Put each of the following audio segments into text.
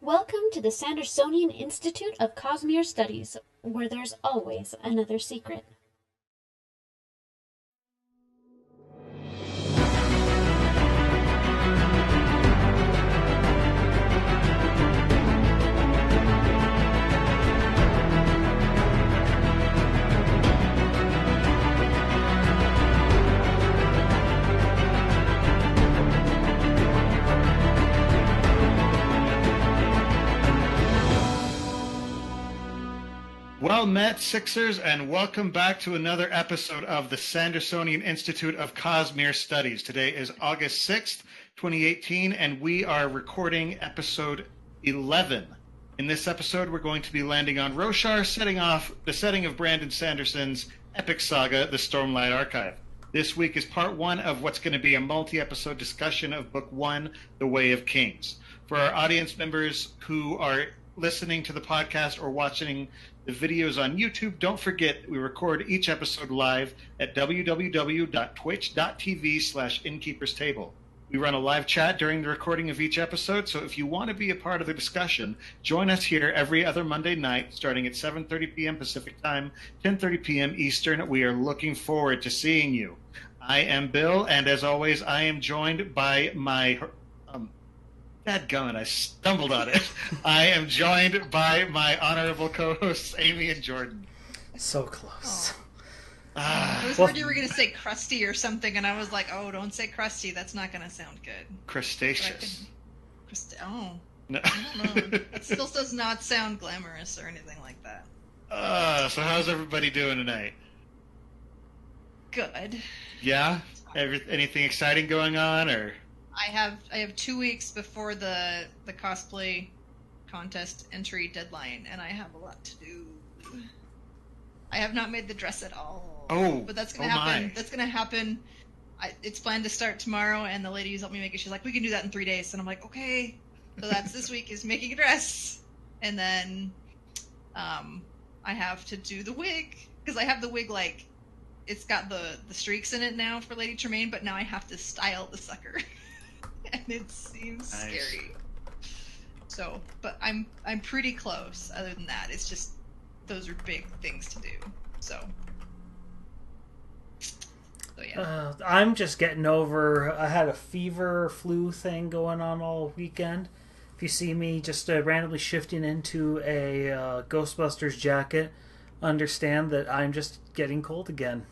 Welcome to the Sandersonian Institute of Cosmere Studies, where there's always another secret. Well met, Sixers, and welcome back to another episode of the Sandersonian Institute of Cosmere Studies. Today is August 6th, 2018, and we are recording episode 11. In this episode, we're going to be landing on Roshar, setting off the setting of Brandon Sanderson's epic saga, The Stormlight Archive. This week is part one of what's going to be a multi-episode discussion of Book 1, The Way of Kings. For our audience members who are listening to the podcast or watching the videos on YouTube, don't forget we record each episode live at www.twitch.tv/innkeeperstable. We run a live chat during the recording of each episode, so if you want to be a part of the discussion, join us here every other Monday night starting at 7:30 p.m. Pacific Time, 10:30 p.m. Eastern. We are looking forward to seeing you. I am Bill, and as always, I am joined by my dadgummit, I stumbled on it. I am joined by my honorable co-hosts, Amy and Jordan. So close. I was worried you were going to say crusty or something, and I was like, oh, don't say crusty. That's not going to sound good. Crustaceous. Oh. No. I don't know. It still does not sound glamorous or anything like that. So how's everybody doing tonight? Good. Yeah? Anything exciting going on, or... I have 2 weeks before the cosplay contest entry deadline, and I have a lot to do. I have not made the dress at all. Oh, but that's gonna happen. My. That's gonna happen. It's planned to start tomorrow, and the lady who's helped me make it, she's like, "We can do that in 3 days," and I'm like, "Okay." So that's this week is making a dress, and then I have to do the wig because I have the wig like it's got the streaks in it now for Lady Tremaine, but now I have to style the sucker. And it seems scary. So, but I'm pretty close. Other than that, it's just those are big things to do. So yeah. I'm just getting over. I had a fever flu thing going on all weekend. If you see me just randomly shifting into a Ghostbusters jacket, understand that I'm just getting cold again.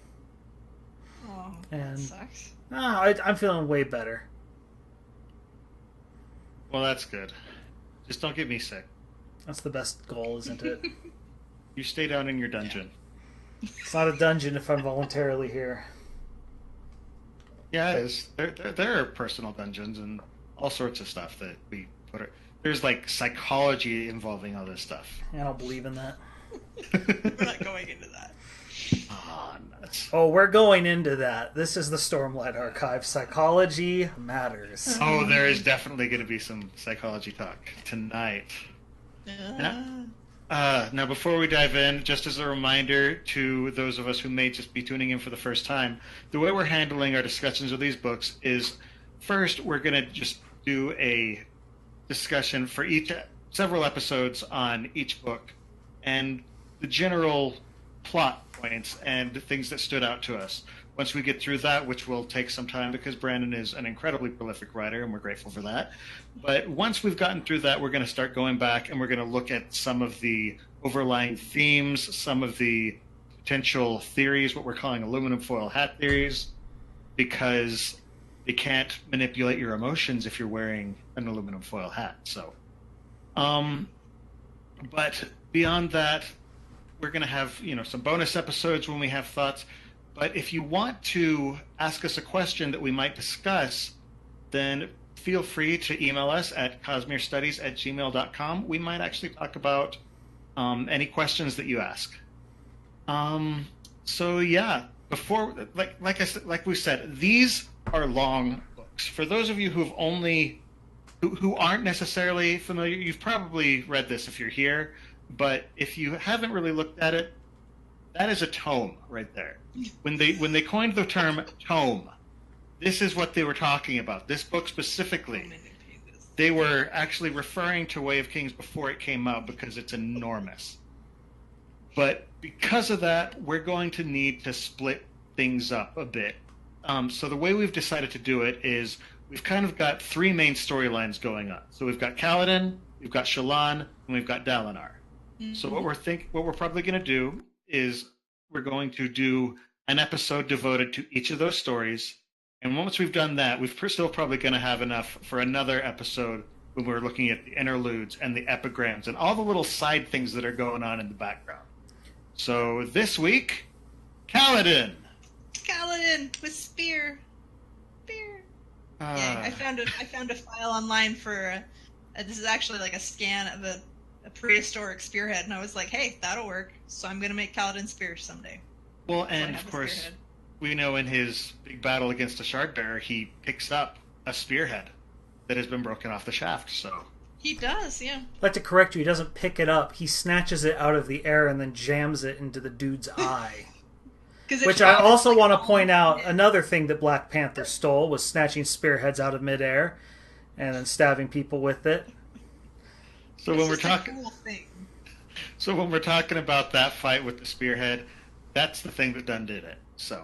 Oh, and that sucks. I'm feeling way better. Well, that's good. Just don't get me sick. That's the best goal, isn't it? You stay down in your dungeon. Yeah. It's not a dungeon if I'm voluntarily here. Yeah, it is. There are personal dungeons and all sorts of stuff that we put. There's like psychology involving all this stuff. I don't believe in that. We're not going into that. Oh, nuts. Oh, we're going into that. This is the Stormlight Archive. Psychology matters. Oh, there is definitely going to be some psychology talk tonight. Now, before we dive in, just as a reminder to those of us who may just be tuning in for the first time, the way we're handling our discussions of these books is, first, we're going to just do a discussion for several episodes on each book, and the general plot points and things that stood out to us. Once we get through that, which will take some time because Brandon is an incredibly prolific writer and we're grateful for that. But once we've gotten through that, we're going to start going back and we're going to look at some of the overlying themes, some of the potential theories, what we're calling aluminum foil hat theories, because they can't manipulate your emotions if you're wearing an aluminum foil hat. So, but beyond that, we're going to have, some bonus episodes when we have thoughts. But if you want to ask us a question that we might discuss, then feel free to email us at cosmerestudies@gmail.com. We might actually talk about any questions that you ask. So yeah, before, like we said, these are long books. For those of you who aren't necessarily familiar, you've probably read this if you're here. But if you haven't really looked at it, that is a tome right there. When they coined the term tome, this is what they were talking about. This book specifically They were actually referring to Way of Kings before it came out because it's enormous. But because of that, we're going to need to split things up a bit. So the way we've decided to do it is we've kind of got three main storylines going on. So we've got Kaladin, we've got Shallan, and we've got Dalinar. Mm-hmm. So what we're probably going to do is we're going to do an episode devoted to each of those stories. And once we've done that, we're still probably going to have enough for another episode when we're looking at the interludes and the epigrams and all the little side things that are going on in the background. So this week, Kaladin. Kaladin with spear. Yeah, I found a file online for this is actually like a scan of a prehistoric spearhead, and I was like, hey, that'll work. So I'm gonna make Kaladin spear someday. Well, and of course, we know in his big battle against the Shardbearer, he picks up a spearhead that has been broken off the shaft. So he does, yeah. I'd like to correct you. He doesn't pick it up. He snatches it out of the air and then jams it into the dude's eye. Which I also want to point out, another thing that Black Panther stole was snatching spearheads out of midair and then stabbing people with it. So when we're talking, so when we're talking about that fight with the spearhead, that's the thing that done did it. So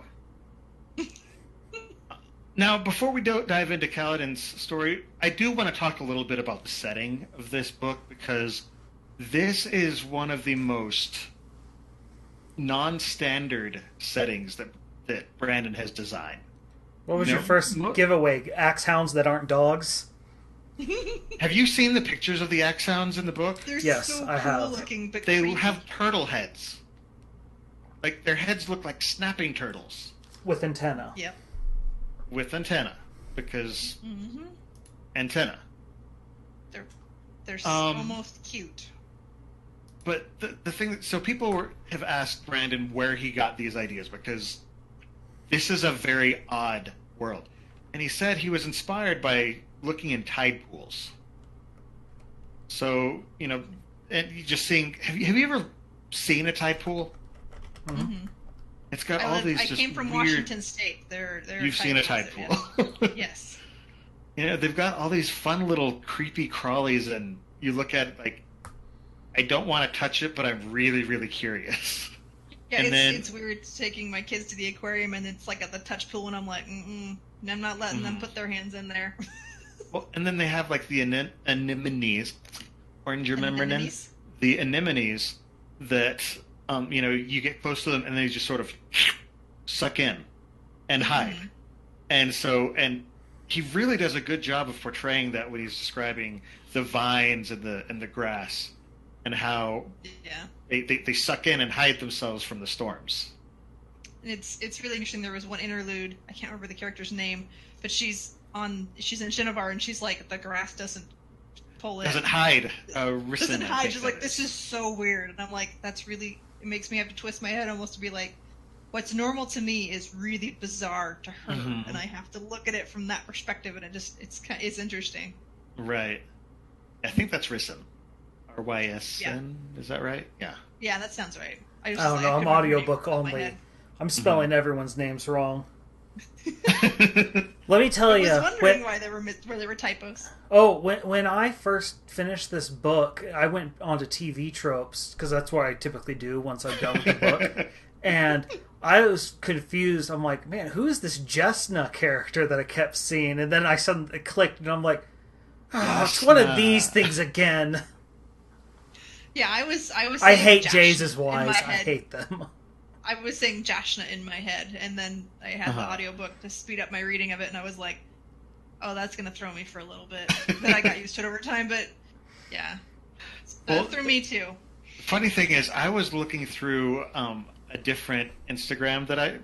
now, before we dive into Kaladin's story, I do want to talk a little bit about the setting of this book, because this is one of the most non-standard settings that Brandon has designed. What was your first giveaway? Axe hounds that aren't dogs? Have you seen the pictures of the axe hounds in the book? They're yes, so I have. Looking, but they creepy. have turtle heads. Like, their heads look like snapping turtles. With antenna. Yep. With antenna. Because antenna. They're almost cute. But the thing, so people have asked Brandon where he got these ideas, because this is a very odd world. And he said he was inspired by looking in tide pools. So, and you just seeing, have you ever seen a tide pool? Mm-hmm. It's got all these just I came from weird... Washington State. You've seen a tide pool. Yes. They've got all these fun little creepy crawlies, and you look at it like, I don't want to touch it, but I'm really, really curious. Yeah, it's weird taking my kids to the aquarium, and it's like at the touch pool, and I'm like, and I'm not letting them put their hands in there. Well, and then they have like the anemones, orange remembrance, the anemones that you get close to them and they just sort of suck in and hide. And he really does a good job of portraying that when he's describing the vines and the grass and how they suck in and hide themselves from the storms. And it's really interesting. There was one interlude, I can't remember the character's name, but she's in Shinovar, and she's like, the grass doesn't pull in. Doesn't hide. Doesn't hide. She's like, this is so weird. And I'm like, that's really, it makes me have to twist my head almost to be like, what's normal to me is really bizarre to her, and I have to look at it from that perspective, and it's interesting. Right. I think that's Risen. R-Y-S-N, is that right? Yeah. Yeah, that sounds right. I don't know, I'm audiobook only. I'm spelling everyone's names wrong. Let me tell you. I was wondering why there were typos. Oh, when I first finished this book, I went onto TV Tropes, because that's what I typically do once I'm done with the book. And I was confused. I'm like, man, who is this Jesna character that I kept seeing? And then I suddenly clicked, and I'm like, it's one of these things again. Yeah, I was. I hate Jays' wives. I hate them. I was saying Jashna in my head, and then I had the audiobook to speed up my reading of it, and I was like, oh, that's going to throw me for a little bit. But I got used to it over time, but yeah. That threw me too. Funny thing is, I was looking through a different Instagram that I,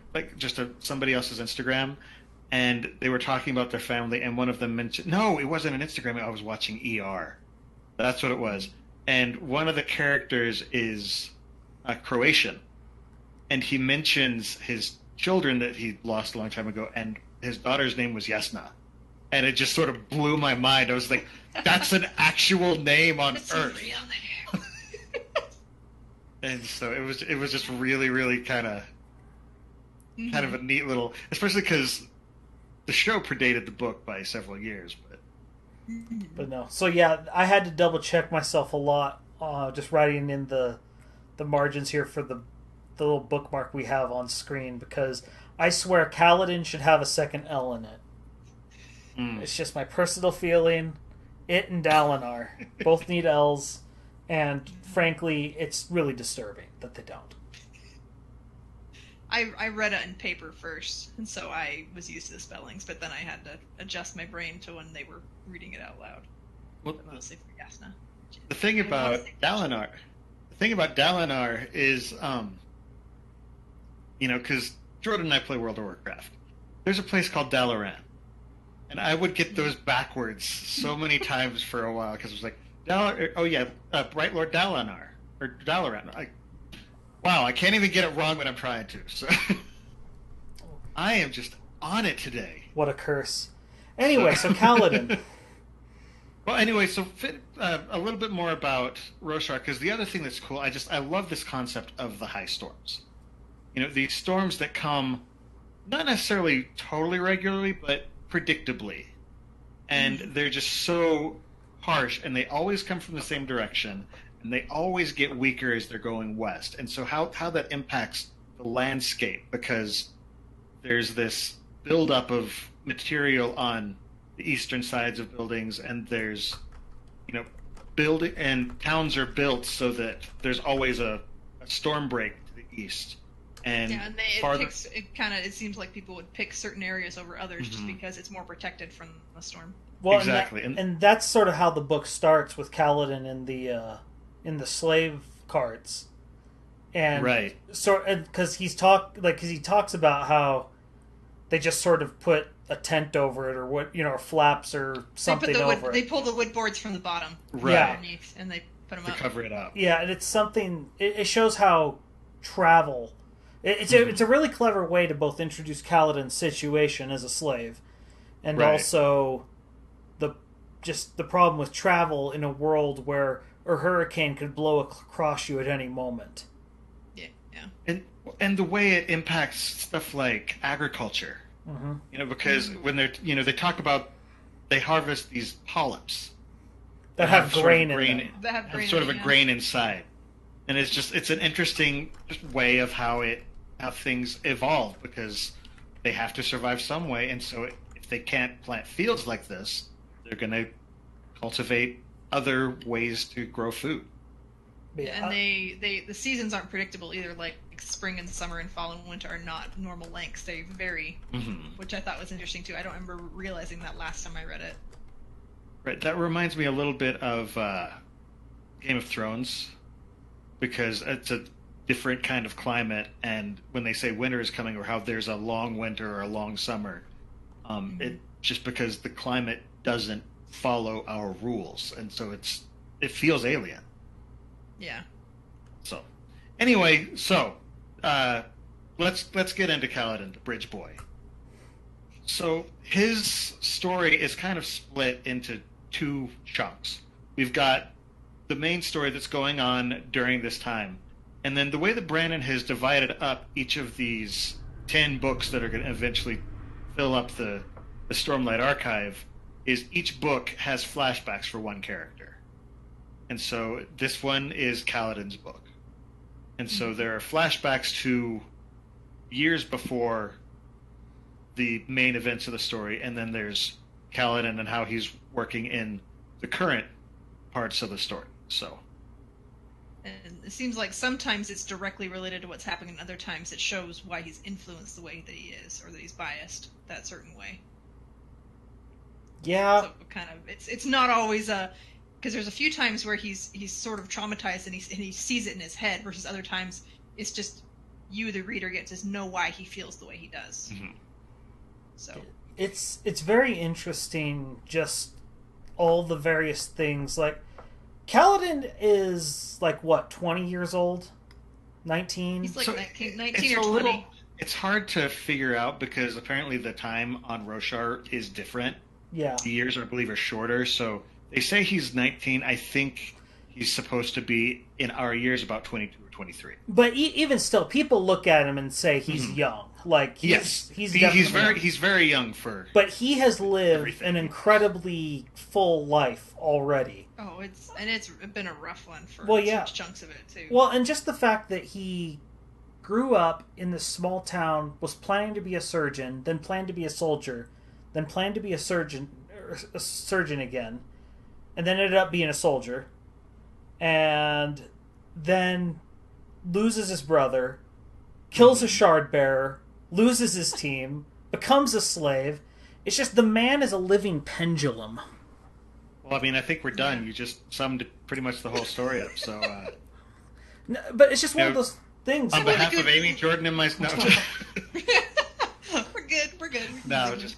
somebody else's Instagram, and they were talking about their family, and one of them mentioned, no, it wasn't an Instagram, I was watching ER. That's what it was. And one of the characters is Croatian. And he mentions his children that he lost a long time ago, and his daughter's name was Yasna. And it just sort of blew my mind. I was like, that's an actual name on Earth. A real name. And so it was just really, really kind of a neat little, especially because the show predated the book by several years. But But no. So yeah, I had to double check myself a lot, just writing in the margins here for the little bookmark we have on screen, because I swear Kaladin should have a second L in it. It's just my personal feeling. It and Dalinar both need L's, and frankly, it's really disturbing that they don't. I read it in paper first, and so I was used to the spellings, but then I had to adjust my brain to when they were reading it out loud. Well, mostly for Yasna. The thing about Dalinar is, because Jordan and I play World of Warcraft. There's a place called Dalaran, and I would get those backwards so many times for a while, because it was like, Bright Lord Dalinar, or Dalaran. Wow, I can't even get it wrong when I'm trying to. So I am just on it today. What a curse. Anyway, so Caledon. Well, anyway, so a little bit more about Roshar, because the other thing that's cool, I love this concept of the high storms. These storms that come not necessarily totally regularly, but predictably. And they're just so harsh, and they always come from the same direction. And they always get weaker as they're going west. And so how that impacts the landscape, because there's this buildup of material on the eastern sides of buildings, and there's, building, and towns are built so that there's always a storm break to the east. And it seems like people would pick certain areas over others just because it's more protected from the storm. Well, exactly. And that's sort of how the book starts with Kaladin in the slave carts, and right. So because he talks about how they just sort of put a tent over it, or or flaps or something over it. They pull the wood boards from the bottom, underneath, and they put them to cover it up. Yeah, and it's something. It shows how travel. It's a really clever way to both introduce Kaladin's situation as a slave, and also the problem with travel in a world where a hurricane could blow across you at any moment. Yeah. And the way it impacts stuff like agriculture. Because when they're they talk about they harvest these polyps that have grain in them. That have grain sort of a grain inside. And it's an interesting way of how things evolve, because they have to survive some way, and so if they can't plant fields like this, they're going to cultivate other ways to grow food. And the seasons aren't predictable either. Like spring and summer and fall and winter are not normal lengths; they vary, which I thought was interesting too. I don't remember realizing that last time I read it. Right, that reminds me a little bit of Game of Thrones, because it's a different kind of climate, and when they say winter is coming, or how there's a long winter or a long summer, it just because the climate doesn't follow our rules, and so it feels alien. Yeah. So, anyway, let's get into Kaladin, the Bridge Boy. So his story is kind of split into two chunks. We've got the main story that's going on during this time, and then the way that Brandon has divided up each of these 10 books that are going to eventually fill up the Stormlight Archive is each book has flashbacks for one character. And so this one is Kaladin's book. And so there are flashbacks to years before the main events of the story, and then there's Kaladin and how he's working in the current parts of the story. So, and it seems like sometimes it's directly related to what's happening, and other times it shows why he's influenced the way that he is, or that he's biased that certain way. Yeah. So kind of, it's not always because there's a few times where he's sort of traumatized and he sees it in his head, versus other times it's just you, the reader, get to know why he feels the way he does. So it's very interesting, just all the various things. Like Kaladin is like what, 20 years old, 19. He's like So 19 or 20. It's hard to figure out because apparently the time on Roshar is different. Yeah. The years, I believe, are shorter. So they say he's 19. I think he's supposed to be, in our years, about 22 or 23. But even still, people look at him and say he's young. Like yes, he's very young for. But he has lived everything. an incredibly full life already. Oh, it's been a rough one for huge chunks of it too. Well, and just the fact that he grew up in this small town, was planning to be a surgeon, then planned to be a soldier, then planned to be a surgeon again, and then ended up being a soldier, and then loses his brother, kills a shard bearer, loses his team, becomes a slave. It's just the man is a living pendulum. Well, I mean, I think we're done. You just summed pretty much the whole story up. So, no, but it's just one of those things. On behalf of Amy, Jordan, and myself, we're good. We're good. No, just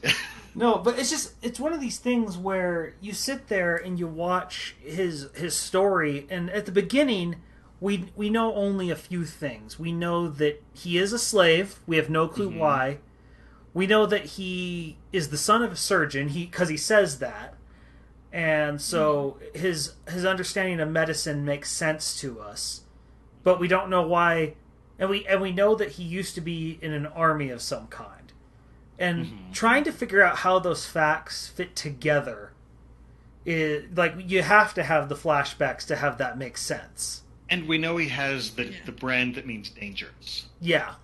no, but it's one of these things where you sit there and you watch his story, and at the beginning, we know only a few things. We know that he is a slave. We have no clue why. We know that he is the son of a surgeon. Because he says that. And so his understanding of medicine makes sense to us, but we don't know why. And we know that he used to be in an army of some kind, and trying to figure out how those facts fit together is like you have to have the flashbacks to have that make sense. And we know he has the brand that means dangerous. Yeah.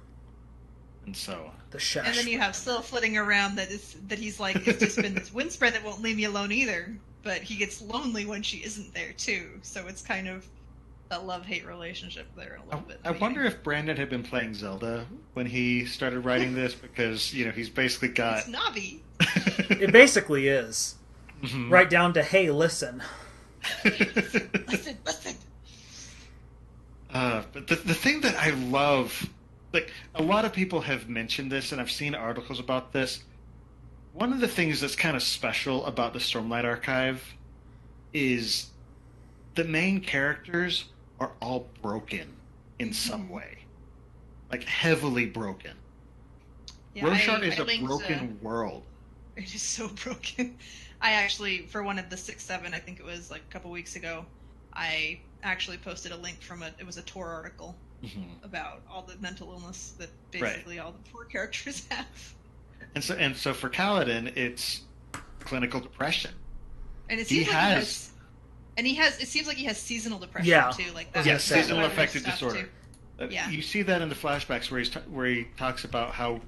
And so the shash. And then you have Syl flitting around that he's like, it's just been this wind spread that won't leave me alone either. But he gets lonely when she isn't there too. So it's kind of that love-hate relationship there a little bit. I wonder if Brandon had been playing Zelda when he started writing this, because he's basically got. It's Navi. It basically is. Right down to hey, listen. Listen. But the thing that I love, like a lot of people have mentioned this, and I've seen articles about this. One of the things that's kind of special about the Stormlight Archive is the main characters are all broken in some way. Like, heavily broken. Yeah, Roshar is I a broken world. It is so broken. I actually, for one of the 6-7, I think it was like a couple weeks ago, I actually posted a link from it was a Tor article about all the mental illness that basically all the poor characters have. And so for Caledon, it's clinical depression. And it seems it seems like he has seasonal depression too, like that. Yes, seasonal affective disorder. Yeah. You see that in the flashbacks where he talks about how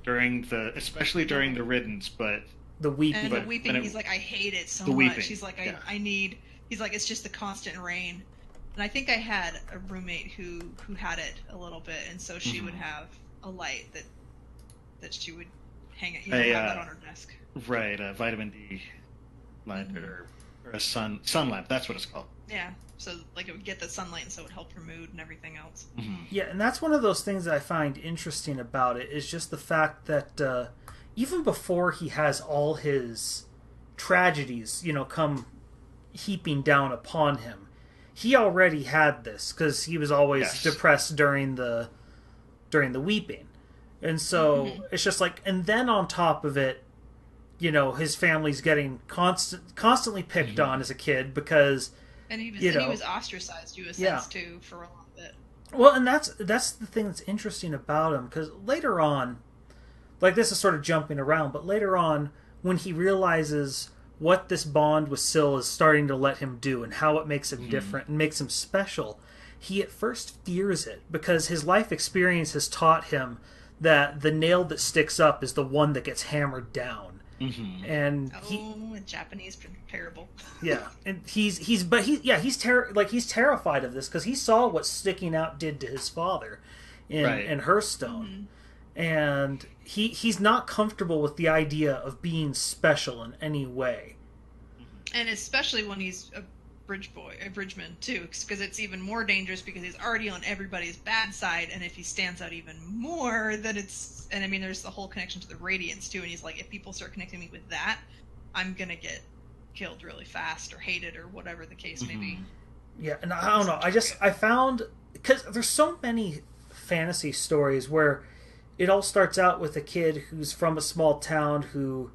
especially during the riddance, but the weeping. And the weeping, he's like, I hate it so much. He's like, he's like, it's just the constant rain. And I think I had a roommate who had it a little bit, and so she would have a light that she would hang it, have that on her desk. Right, a vitamin D light or a sun lamp. That's what it's called. Yeah, so like it would get the sunlight, and so it would help her mood and everything else. Yeah, and that's one of those things that I find interesting about it is just the fact that even before he has all his tragedies, come heaping down upon him, he already had this because he was always depressed during the weeping. And so it's just like, and then on top of it, his family's getting constantly picked on as a kid because, and he was ostracized to a sense too for a little bit. Well, and that's the thing that's interesting about him, because later on, like this is sort of jumping around, but later on when he realizes what this bond with Syl is starting to let him do and how it makes him different and makes him special, he at first fears it because his life experience has taught him that the nail that sticks up is the one that gets hammered down. And Japanese parable. Yeah, and he's terrified of this because he saw what sticking out did to his father in Hearthstone, and he's not comfortable with the idea of being special in any way. And especially when he's a bridgeman too, because it's even more dangerous because he's already on everybody's bad side, and if he stands out even more, then and I mean, there's the whole connection to the Radiance too, and he's like, if people start connecting me with that, I'm gonna get killed really fast or hated or whatever the case may be. Yeah, and I don't know, I found, because there's so many fantasy stories where it all starts out with a kid who's from a small town who,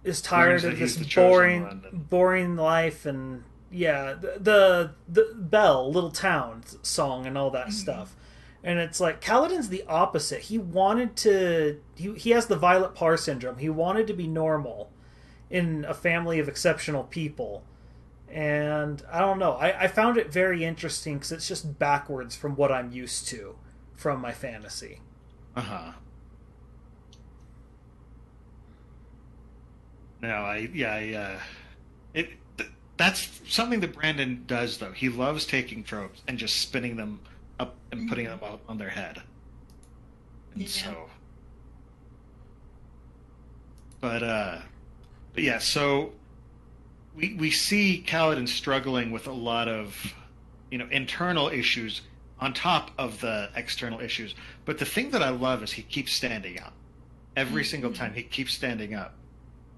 is tired of this boring life, and the Belle Little Town song and all that stuff, And it's like Kaladin's the opposite. He wanted to. He has the Violet Parr Syndrome. He wanted to be normal in a family of exceptional people. And I don't know. I found it very interesting because it's just backwards from what I'm used to from my fantasy. Uh-huh. That's something that Brandon does, though. He loves taking tropes and just spinning them up and putting them out on their head. And so... But yeah, so we see Kaladin struggling with a lot of, internal issues on top of the external issues. But the thing that I love is he keeps standing up. Every single time he keeps standing up.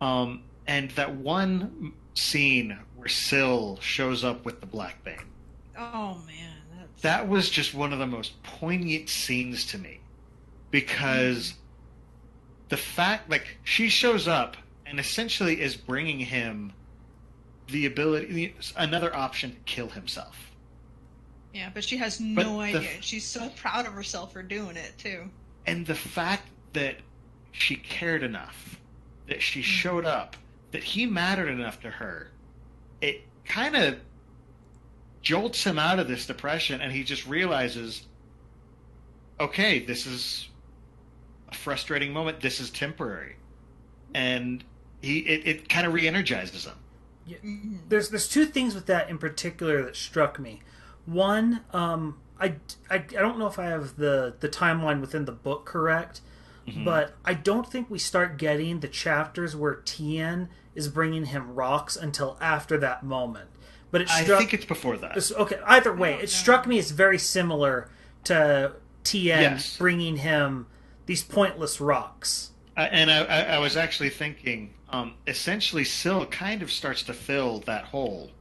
And that one scene where Syl shows up with the Black Bane. Oh, man. That was just one of the most poignant scenes to me. Because the fact, she shows up and essentially is bringing him the ability, another option to kill himself. Yeah, but she has no idea. She's so proud of herself for doing it, too. And the fact that she cared enough, that she showed up, that he mattered enough to her, it kind of jolts him out of this depression, and he just realizes, okay, this is a frustrating moment. This is temporary. And it kind of re-energizes him. Yeah. There's two things with that in particular that struck me. One, I don't know if I have the timeline within the book correct, but I don't think we start getting the chapters where Tien is bringing him rocks until after that moment. But I think it's before that. Okay, either way, it struck me as very similar to Tien bringing him these pointless rocks. And I was actually thinking, essentially, Syl kind of starts to fill that hole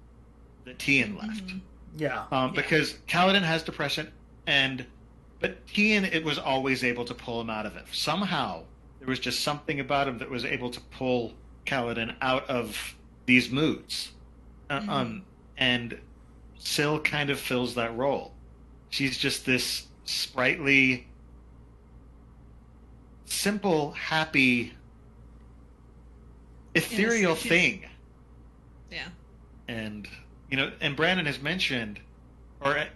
that Tien left. Yeah. Because Kaladin has depression, but Tien, it was always able to pull him out of it. Somehow, there was just something about him that was able to pull Kaladin out of these moods. And Syl kind of fills that role. She's just this sprightly, simple, happy, ethereal thing. Yeah. And, and Brandon has mentioned, or I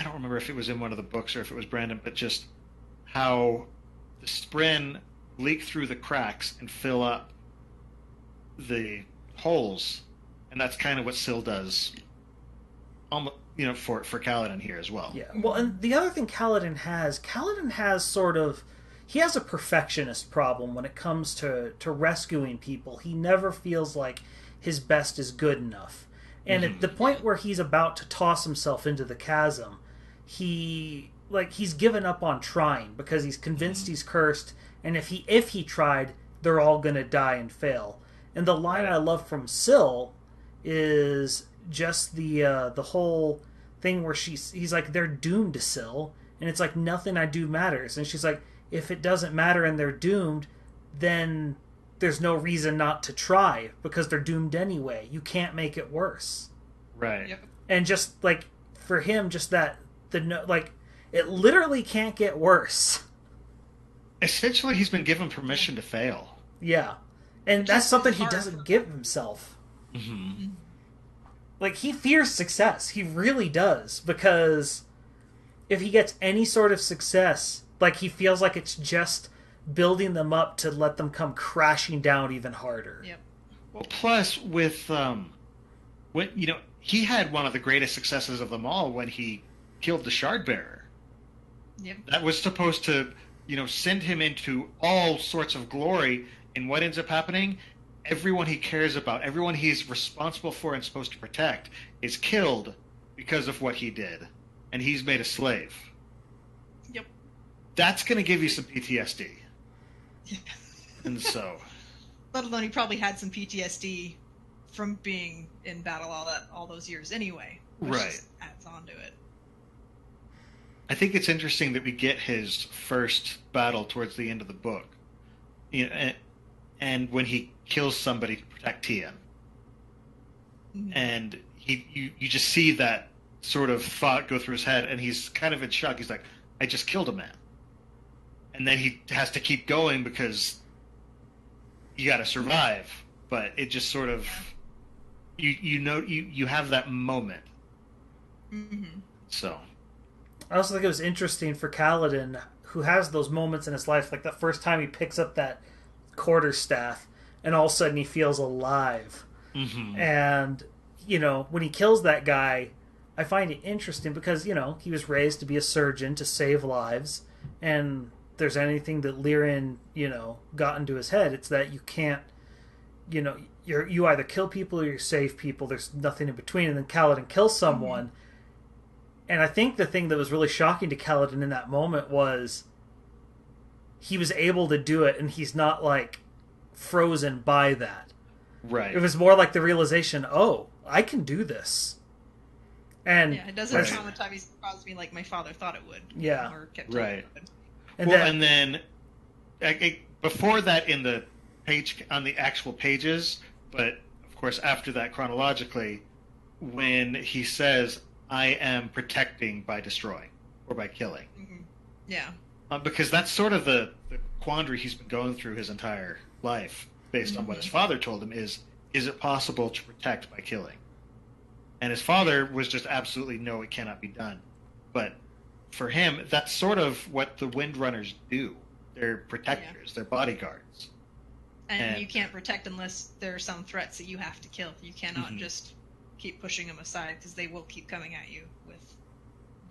don't remember if it was in one of the books or if it was Brandon, but just how the Spren leak through the cracks and fill up the holes. And that's kind of what Syl does, for Kaladin here as well. Yeah. Well, and the other thing Kaladin has sort of, he has a perfectionist problem when it comes to rescuing people. He never feels like his best is good enough. And at the point where he's about to toss himself into the chasm, he's given up on trying because he's convinced he's cursed, and if he tried, they're all going to die and fail. And the line I love from Syl is just the whole thing where he's like, they're doomed to Syl, and it's like, nothing I do matters. And she's like, if it doesn't matter and they're doomed, then there's no reason not to try because they're doomed anyway. You can't make it worse. Right. Yep. And just for him, just that it literally can't get worse. Essentially, he's been given permission to fail. Yeah. And that's something he doesn't give himself. He fears success. He really does. Because if he gets any sort of success, he feels like it's just building them up to let them come crashing down even harder. Yep. Well, plus with when he had one of the greatest successes of them all when he killed the Shardbearer. Yep. That was supposed to, send him into all sorts of glory, and what ends up happening? Everyone he cares about, everyone he's responsible for and supposed to protect, is killed because of what he did, and he's made a slave. Yep. That's going to give you some PTSD. Yeah. And so, let alone he probably had some PTSD from being in battle all those years anyway, which just adds on to it. I think it's interesting that we get his first battle towards the end of the book, and when he kills somebody to protect Tien, and you just see that sort of thought go through his head, and he's kind of in shock. He's like, I just killed a man. And then he has to keep going because you got to survive. But it just sort of, you have that moment. Mm-hmm. So. I also think it was interesting for Caledon, who has those moments in his life, like the first time he picks up that quarterstaff, and all of a sudden he feels alive. Mm-hmm. And, when he kills that guy, I find it interesting because, he was raised to be a surgeon, to save lives, and if there's anything that Lyran, got into his head, it's that you can't, you either kill people or you save people. There's nothing in between. And then Caledon kills someone. Mm-hmm. And I think the thing that was really shocking to Caledon in that moment was he was able to do it, and he's not, frozen by that. Right. It was more like the realization, oh, I can do this. And it doesn't traumatize me like my father thought it would. Yeah. Or kept right. It would. And then before that in the page, on the actual pages, but of course after that chronologically, when he says, I am protecting by destroying or by killing. Mm-hmm. Yeah. Because that's sort of the quandary he's been going through his entire life, based on what his father told him, is it possible to protect by killing? And his father was just absolutely, no, it cannot be done. But for him, that's sort of what the Windrunners do. They're protectors, they're bodyguards. And you can't protect unless there are some threats that you have to kill. You cannot just keep pushing them aside, because they will keep coming at you with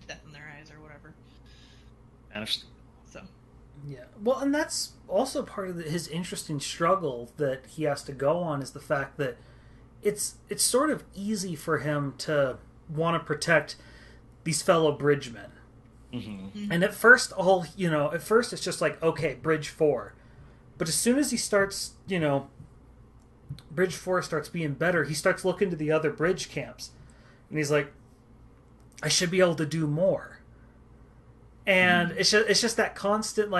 death in their eyes or whatever. So. Yeah. Well, and that's also part of his interesting struggle that he has to go on, is the fact that it's sort of easy for him to want to protect these fellow bridgemen. Mm-hmm. And at first, it's just like, okay, Bridge 4. But as soon as he starts, Bridge 4 starts being better, he starts looking to the other bridge camps. And he's like, I should be able to do more. And it's just that constant,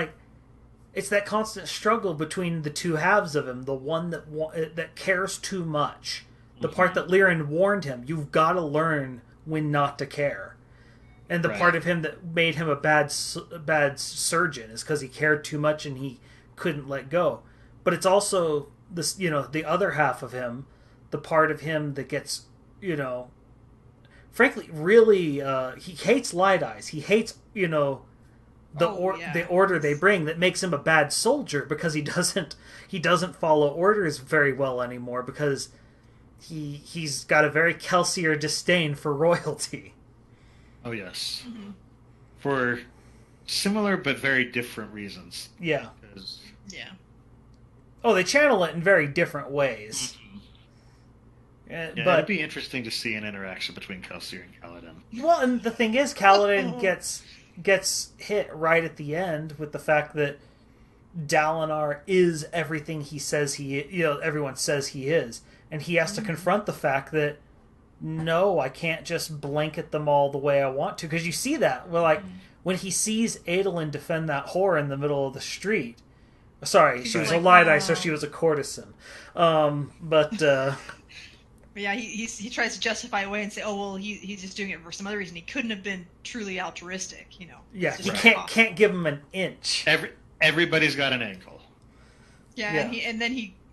it's that constant struggle between the two halves of him. The one that cares too much. The part that Lyran warned him, you've got to learn when not to care. And the part of him that made him a bad surgeon is because he cared too much and he couldn't let go. But it's also this, the other half of him, the part of him that gets, frankly, really, he hates Light Eyes. He hates, the order they bring, that makes him a bad soldier, because he doesn't follow orders very well anymore, because he's got a very Kelsier disdain for royalty. Oh yes. Mm-hmm. For similar but very different reasons. Yeah. Yeah. Oh, they channel it in very different ways. Mm-hmm. But it'd be interesting to see an interaction between Kelsier and Caledon. Well, and the thing is, Caledon gets hit right at the end with the fact that Dalinar is everything he says everyone says he is. And he has to confront the fact that, no, I can't just blanket them all the way I want to. Because you see that. Well, when he sees Adolin defend that whore in the middle of the street. Sorry, she was a Light Eye, so she was a courtesan. Yeah, he tries to justify away and say, oh, well, he's just doing it for some other reason. He couldn't have been truly altruistic, Yeah, he can't give him an inch. Everybody's got an ankle. Yeah. And then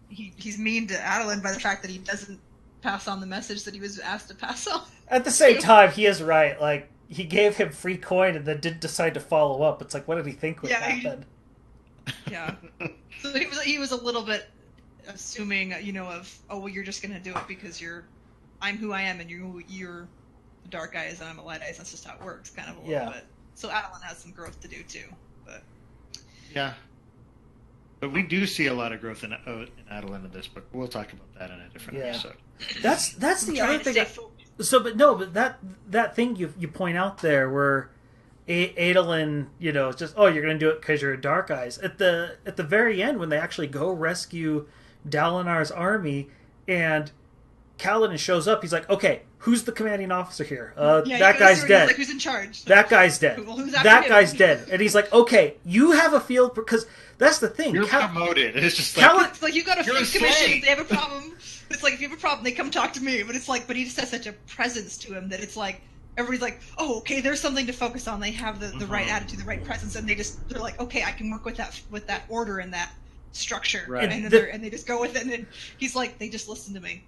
he's mean to Adolin by the fact that he doesn't pass on the message that he was asked to pass on. At the same time, he is right. He gave him free coin and then didn't decide to follow up. It's like, what did he think would happen? Yeah. So he was a little bit assuming, of, oh, well, you're just going to do it because I'm who I am and you're the Dark Eyes and I'm a Light Eyes. That's just how it works, kind of a little bit. So Adolin has some growth to do too. But yeah. But we do see a lot of growth in Adolin in this book. We'll talk about that in a different episode. That's the other thing. But that thing you point out there where Adolin, just, oh, you're going to do it because you're a Dark Eyes. At the very end, when they actually go rescue Dalinar's army and Kaladin shows up, he's like, okay, who's the commanding officer here? That guy's dead. Like, who's in charge? That guy's dead. Well, that guy's dead. And he's like, okay, you have a field, because that's the thing. You're promoted. It's just like, it's like, you got a field commission. They have a problem. It's like, if you have a problem, they come talk to me. But it's like, but he just has such a presence to him that it's like, everybody's like, oh, okay, there's something to focus on. They have the right attitude, the right presence, and they're like, okay, I can work with that order and that structure, right. and they just go with it. And then he's like, they just listen to me.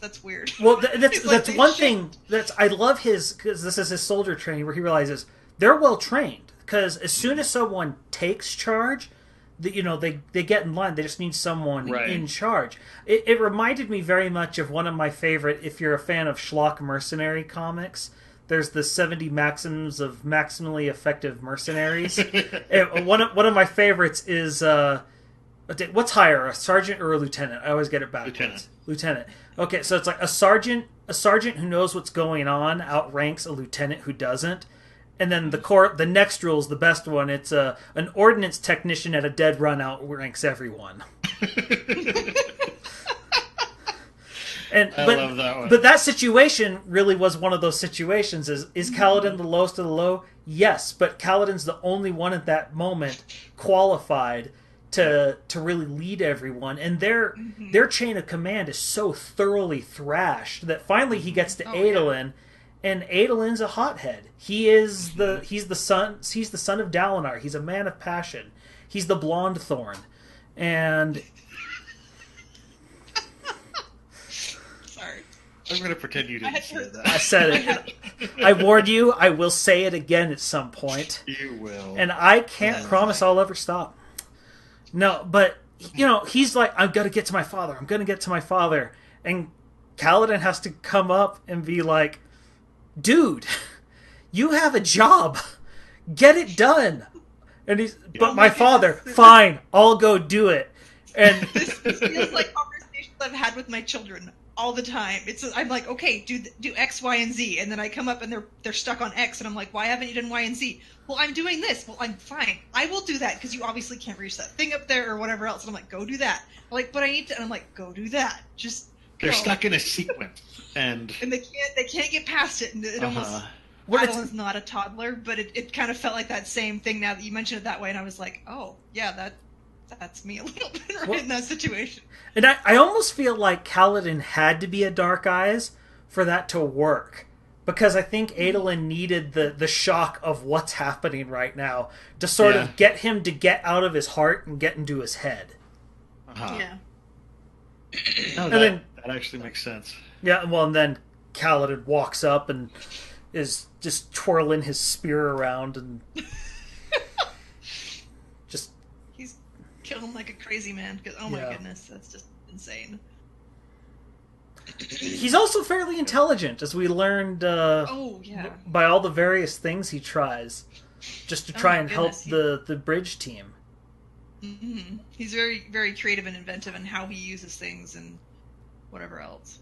That's weird. Well, that's one thing. I love because this is his soldier training where he realizes they're well trained. Because as soon as someone takes charge, they get in line. They just need someone in charge. It reminded me very much of one of my favorite. If you're a fan of schlock mercenary comics, there's the 70 maxims of maximally effective mercenaries. one of my favorites is what's higher, a sergeant or a lieutenant? I always get it backwards. Lieutenant. Okay, so it's like a sergeant who knows what's going on outranks a lieutenant who doesn't. And then the next rule is the best one. It's an ordnance technician at a dead run outranks everyone. I love that one. But that situation really was one of those situations. Is Caledon the lowest of the low? Yes, but Caledon's the only one at that moment qualified to really lead everyone, and their chain of command is so thoroughly thrashed that finally he gets to Adolin, and Adolin's a hothead. He's the son of Dalinar. He's a man of passion. He's the blonde thorn, and sorry, I'm going to pretend you didn't say that. I said it. I warned you. I will say it again at some point. You will, and I can't promise I'll ever stop. No, but, he's like, I'm going to get to my father. I'm going to get to my father. And Caledon has to come up and be like, dude, you have a job. Get it done. And but my father, fine, I'll go do it. And this feels like conversations I've had with my children all the time. I'm like, okay, do X, Y, and Z. And then I come up and they're stuck on X. And I'm like, why haven't you done Y and Z? Well, I'm doing this. Well, I'm fine. I will do that because you obviously can't reach that thing up there or whatever else. And I'm like, go do that. I'm like, but I need to. And I'm like, go do that. Just they're stuck in a sequence, and they can't get past it. And it almost. Adeline's not a toddler, but it kind of felt like that same thing now that you mentioned it that way. And I was like, oh yeah, that's me a little bit in that situation. And I almost feel like Caledon had to be a Dark Eyes for that to work. Because I think Adolin needed the shock of what's happening right now to sort of get him to get out of his heart and get into his head. Yeah. No, that actually makes sense. Yeah, well, and then Caledon walks up and is just twirling his spear around and just... He's killing like a crazy man. Oh my goodness, that's just insane. He's also fairly intelligent, as we learned by all the various things he tries, just to try and help the bridge team. Mm-hmm. He's very, very creative and inventive in how he uses things and whatever else.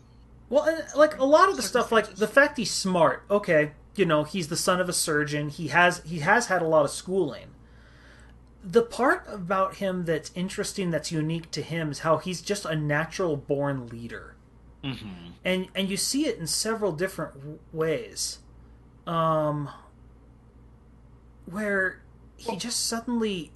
Well, and, like, a lot of the stuff, like, the fact he's smart, okay, he's the son of a surgeon, he has had a lot of schooling. The part about him that's interesting, that's unique to him, is how he's just a natural-born leader. Mm-hmm. And you see it in several different ways, where he just suddenly,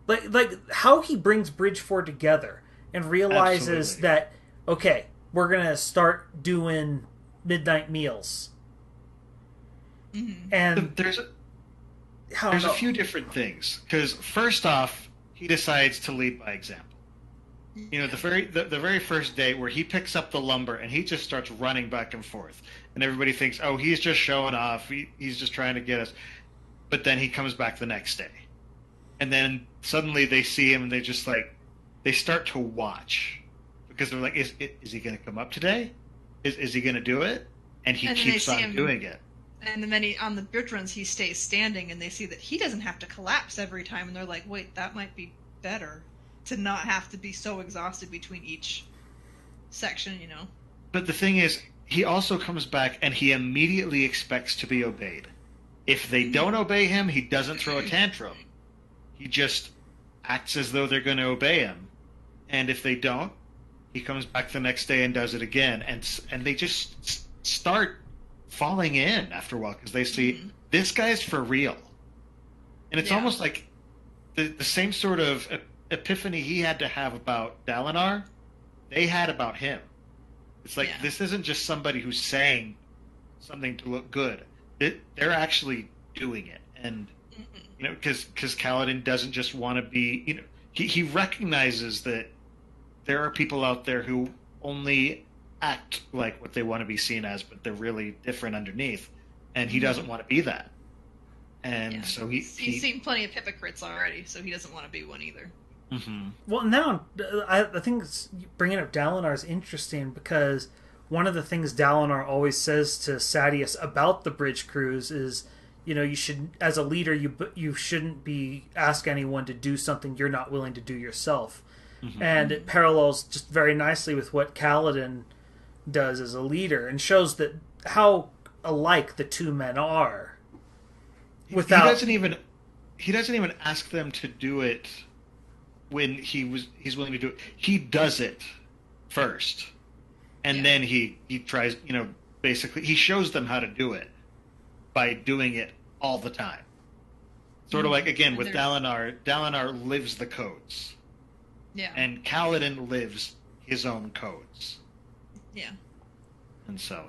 like how he brings Bridgeford together and realizes that, okay, we're gonna start doing midnight meals, and there's a few different things. Because first off, he decides to lead by example. The very first day where he picks up the lumber and he just starts running back and forth, and everybody thinks, oh, he's just showing off. He's just trying to get us. But then he comes back the next day, and then suddenly they see him and they start to watch because they're like, is he going to come up today? Is he going to do it? And he keeps on doing it. And then on the bridge runs, he stays standing, and they see that he doesn't have to collapse every time, and they're like, wait, that might be better. To not have to be so exhausted between each section, But the thing is, he also comes back and he immediately expects to be obeyed. If they don't obey him, he doesn't throw a tantrum. He just acts as though they're going to obey him. And if they don't, he comes back the next day and does it again. And they just start falling in after a while because they see, this guy's for real. And it's almost like the same sort of epiphany he had to have about Dalinar, they had about him. It's like, this isn't just somebody who's saying something to look good. they're actually doing it, and because Kaladin doesn't just want to be, he recognizes that there are people out there who only act like what they want to be seen as, but they're really different underneath, and he doesn't want to be that. And so he's seen plenty of hypocrites already, so he doesn't want to be one either. Mm-hmm. Well, now I think bringing up Dalinar is interesting because one of the things Dalinar always says to Sadeas about the bridge crews is, you should, as a leader, you shouldn't be ask anyone to do something you're not willing to do yourself. Mm-hmm. And it parallels just very nicely with what Kaladin does as a leader, and shows that how alike the two men are. Without he doesn't even ask them to do it when he's willing to do it. He does it first, and then he tries. Basically, he shows them how to do it by doing it all the time. Sort of like, again, with Dalinar. Dalinar lives the codes. Yeah. And Kaladin lives his own codes. Yeah. And so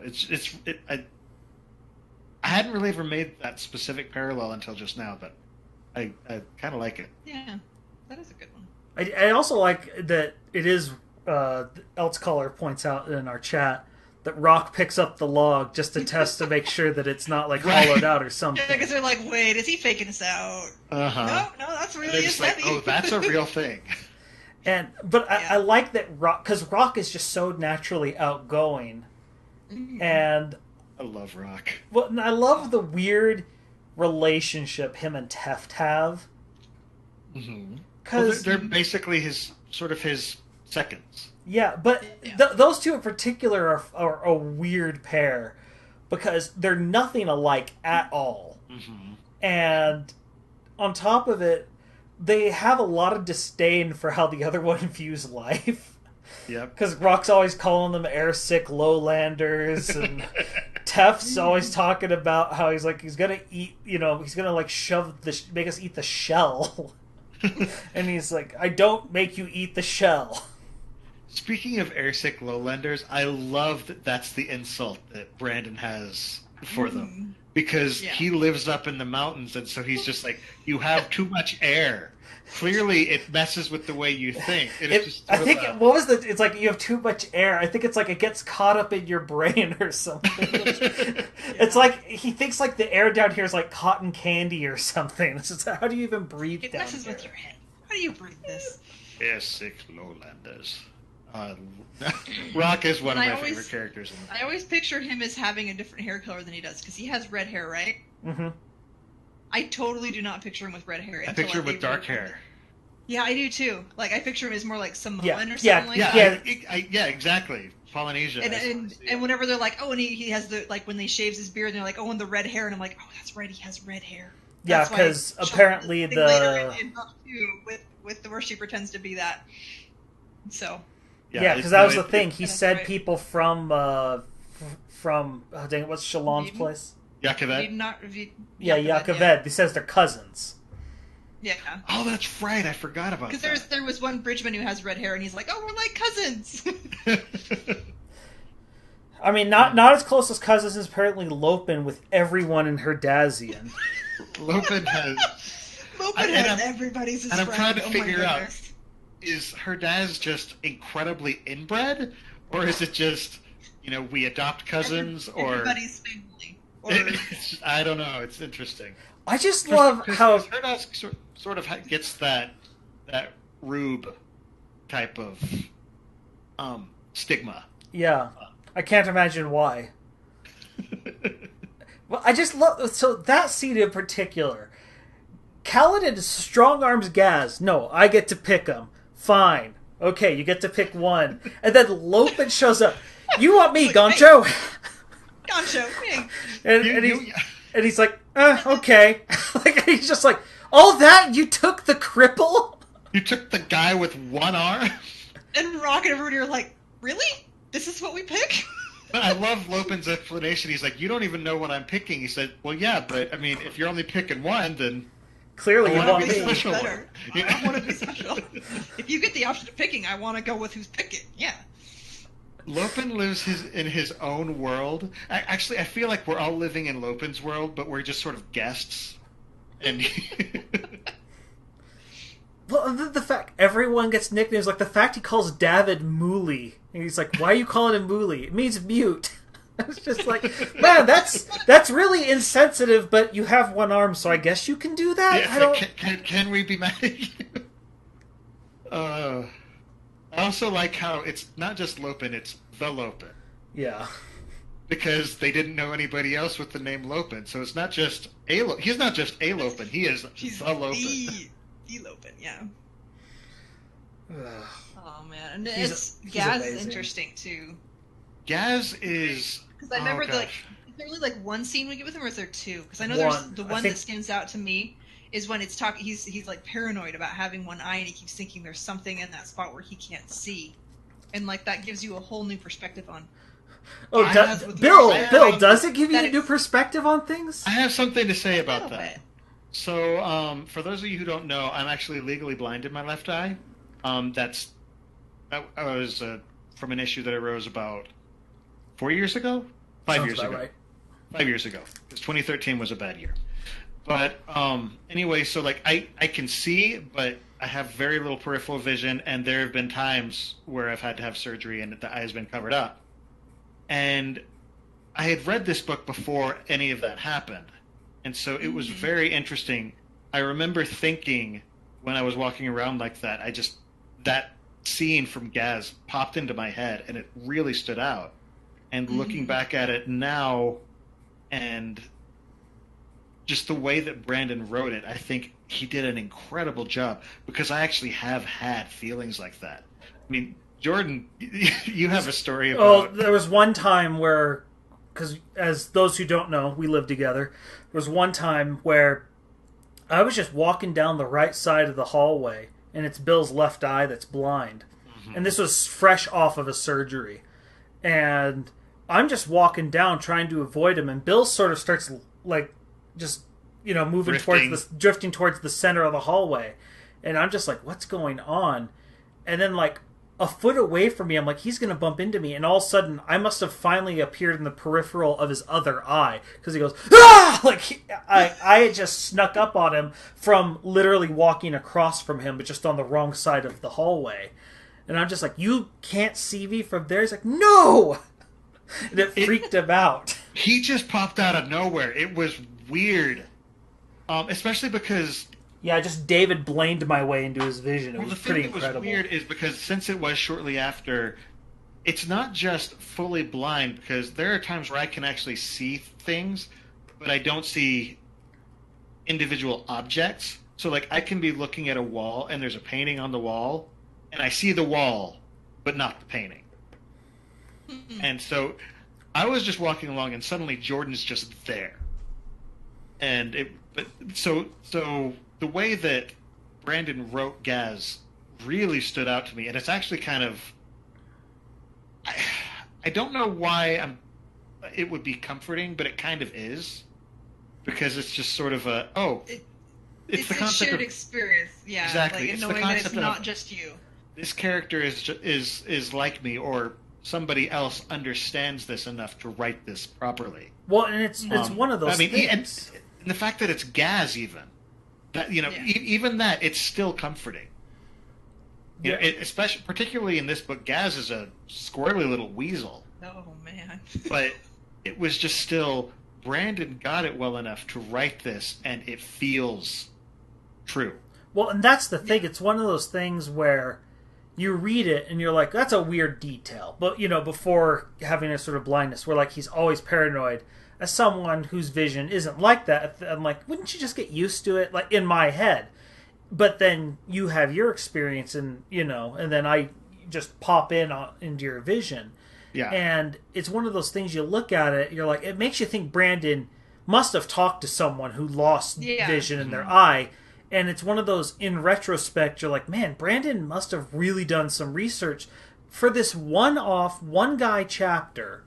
I hadn't really ever made that specific parallel until just now, but I kind of like it. Yeah, that is a good one. I also like that it is, Eltscaller points out in our chat, that Rock picks up the log just to test to make sure that it's not hollowed out or something. Yeah, because they're like, wait, is he faking us out? Uh-huh. No, that's really just heavy. like, oh, that's a real thing. But I like that Rock, because Rock is just so naturally outgoing, and I love Rock. Well, and I love the weird relationship him and Teft have. Mm-hmm. Because they're basically his seconds. Yeah, but those two in particular are a weird pair because they're nothing alike at all. Mm-hmm. And on top of it, they have a lot of disdain for how the other one views life. Yep. Because Rock's always calling them airsick lowlanders, and Teft's always talking about how he's gonna eat, he's gonna make us eat the shell. And he's like, I don't make you eat the shell. Speaking of airsick lowlanders, I love that that's the insult that Brandon has for them. Because he lives up in the mountains, and so he's just like, you have too much air. Clearly, it messes with the way you think. It's like you have too much air. I think it's like it gets caught up in your brain or something. It's like he thinks like the air down here is like cotton candy or something. It's just, how do you even breathe down here? It messes with your head. How do you breathe this? Airsick lowlanders. Rock is one of my favorite characters. I always picture him as having a different hair color than he does, because he has red hair, right? Mm-hmm. I totally do not picture him with red hair. I picture him with dark hair. Yeah, I do too. Like, I picture him as more like Samoan or something like that. Yeah, exactly. Polynesia. And whenever they're like, oh, and he has the, like, when they shaves his beard, and they're like, oh, and the red hair, and I'm like, oh, that's right, he has red hair. Yeah, because apparently later in book 2 with the worship pretends to be that. So. Yeah, because that was the thing. He said people from what's Shalon's place? Yakaved. Yakaved. He says they're cousins. Yeah. Oh, that's right. I forgot about that. Because there was one bridgeman who has red hair, and he's like, "Oh, we're like cousins." I mean, not as close as cousins as apparently Lopin with everyone in Herdazian. Lopin has everybody's his friend. And I'm trying to figure out, is Herdaz just incredibly inbred, or is it just, we adopt cousins, or everybody's family? Or... I don't know. It's interesting. I just love how Herdaz sort of gets that rube type of stigma. Yeah, I can't imagine why. Well, I just love that scene in particular. Kaladin strong arms Gaz. No, I get to pick him. Fine. Okay, you get to pick one. And then Lopin shows up. You want me, Goncho? Goncho, and he's like, okay. Like, he's just like, all that? You took the cripple? You took the guy with one arm? And Rock and everybody are like, really? This is what we pick? But I love Lopin's explanation. He's like, you don't even know what I'm picking. He said, well, yeah, but, I mean, if you're only picking one, then... Clearly, you want me. I want to be special. If you get the option of picking, I want to go with who's picking. Yeah. Lopin lives in his own world. Actually, I feel like we're all living in Lopin's world, but we're just sort of guests. And well, the fact everyone gets nicknames, like the fact he calls David Mooley, and he's like, "Why are you calling him Mooley? It means mute." It's just like, man, that's really insensitive. But you have one arm, so I guess you can do that. Yeah, I don't. Can we be mad at you? I also like how it's not just Lopin; it's the Lopin. Yeah. Because they didn't know anybody else with the name Lopin, so it's not just a. He's not just a Lopin; he is the Lopin. The Lopin, yeah. Ugh. Oh man, and He's Gaz is amazing. interesting too. Gaz is. Because I remember is there only like one scene we get with him, or is there two? Because I know there's the one that stands out to me is when it's talking. He's like paranoid about having one eye, and he keeps thinking there's something in that spot where he can't see, and like that gives you a whole new perspective on. Oh, Bill, does it give you a new perspective on things? I have something to say about that. So, for those of you who don't know, I'm actually legally blind in my left eye. That was from an issue that arose about 4 years ago? 5 years ago. Right. 5 years ago. Because 2013 was a bad year. But anyway, so like I can see, but I have very little peripheral vision, and there have been times where I've had to have surgery and the eye has been covered up. And I had read this book before any of that happened. And so it was very interesting. I remember thinking when I was walking around like that, that scene from Gaz popped into my head, and it really stood out. And looking back at it now, and just the way that Brandon wrote it, I think he did an incredible job, because I actually have had feelings like that. I mean, Jordan, you have a story about... Oh, there was one time where, because as those who don't know, we lived together, there was one time where I was just walking down the right side of the hallway, and it's Bill's left eye that's blind. Mm-hmm. And this was fresh off of a surgery. And I'm just walking down trying to avoid him, and Bill sort of starts, like, just, moving drifting towards the center of the hallway. And I'm just like, what's going on? And then, like, a foot away from me, I'm like, he's going to bump into me. And all of a sudden, I must have finally appeared in the peripheral of his other eye. Because he goes, ah! Like, I had just snuck up on him from literally walking across from him, but just on the wrong side of the hallway. And I'm just like, you can't see me from there? He's like, no! And it freaked him out. He just popped out of nowhere. It was weird. Especially because... Yeah, I just David Blained my way into his vision. It was pretty incredible. The thing that was weird is because since it was shortly after, it's not just fully blind, because there are times where I can actually see things, but I don't see individual objects. So, like, I can be looking at a wall, and there's a painting on the wall, and I see the wall, but not the painting. And so I was just walking along, and suddenly Jordan's just there. And so the way that Brandon wrote Gaz really stood out to me, and it's actually kind of... I don't know why it would be comforting, but it kind of is. Because it's just sort of it's the concept shared of experience, yeah. Exactly. Like, it's knowing the that it's concept not just you. This character is like me, or somebody else understands this enough to write this properly. Well, and it's one of those things. And the fact that it's Gaz, even that even that, it's still comforting. You know, especially particularly in this book, Gaz is a squirrely little weasel. Oh man! But it was just still, Brandon got it well enough to write this, and it feels true. Well, and that's the thing. It's one of those things where you read it and you're like, that's a weird detail. But, before having a sort of blindness, where, like, he's always paranoid. As someone whose vision isn't like that, I'm like, wouldn't you just get used to it? Like, in my head. But then you have your experience, and, and then I just pop into your vision. Yeah. And it's one of those things, you look at it, you're like, it makes you think Brandon must have talked to someone who lost vision in their eye. And it's one of those, in retrospect, you're like, man, Brandon must have really done some research for this one-off, one-guy chapter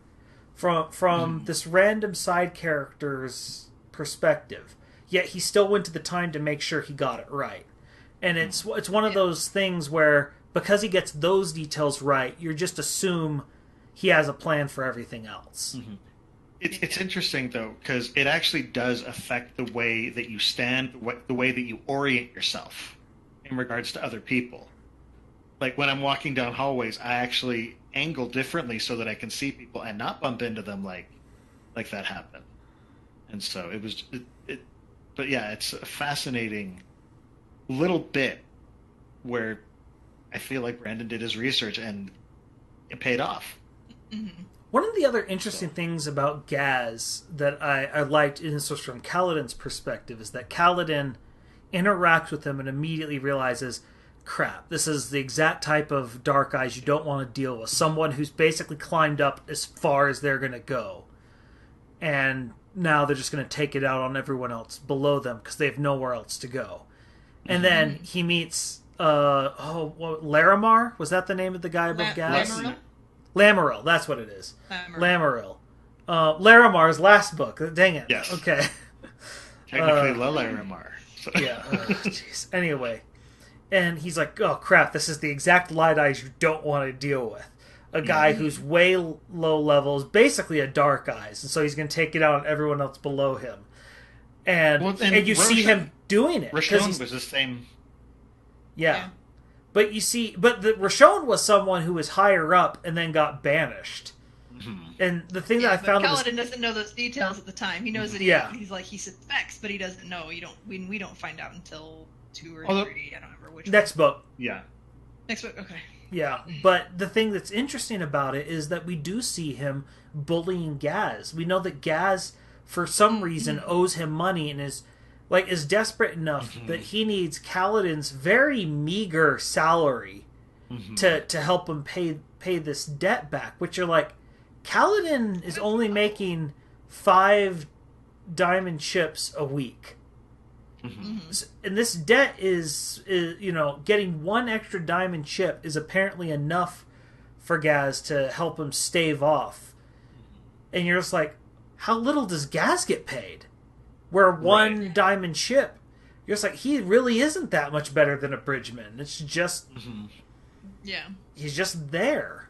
from this random side character's perspective. Yet he still went to the time to make sure he got it right. And it's one of those things where, because he gets those details right, you just assume he has a plan for everything else. Mm-hmm. It's interesting, though, because it actually does affect the way that you stand, the way that you orient yourself in regards to other people. Like, when I'm walking down hallways, I actually angle differently so that I can see people and not bump into them like that happened. And so it was... But yeah, it's a fascinating little bit where I feel like Brandon did his research and it paid off. Mm-hmm. One of the other interesting things about Gaz that I liked, and this was from Kaladin's perspective, is that Kaladin interacts with him and immediately realizes, crap, this is the exact type of dark eyes you don't want to deal with. Someone who's basically climbed up as far as they're going to go. And now they're just going to take it out on everyone else below them because they have nowhere else to go. And then he meets, Laramar? Was that the name of the guy above Gaz? Lamaril, that's what it is. Lamaril. Laramar's last book. Dang it. Yes. Okay. Technically, Laramar. So. Yeah. Jeez. Anyway. And he's like, oh, crap, this is the exact light eyes you don't want to deal with. A guy who's way low level is basically a dark eyes. And so he's going to take it out on everyone else below him. And you see him doing it. Roshar was the same. Yeah. But you see, Roshar was someone who was higher up and then got banished. Mm-hmm. And the thing that I found Caledon doesn't know those details at the time. He knows that he suspects, but he doesn't know. We don't find out until 2 or 3. I don't remember which. Next book. Yeah. Next book. Okay. Yeah, but the thing that's interesting about it is that we do see him bullying Gaz. We know that Gaz, for some reason, owes him money and is desperate enough that he needs Kaladin's very meager salary to help him pay this debt back. Which you're like, Caledon is only making 5 diamond chips a week. And this debt is getting 1 extra diamond chip is apparently enough for Gaz to help him stave off. And you're just like, how little does Gaz get paid? Where 1 diamond chip, you're just like, he really isn't that much better than a bridgeman. It's just, he's just there.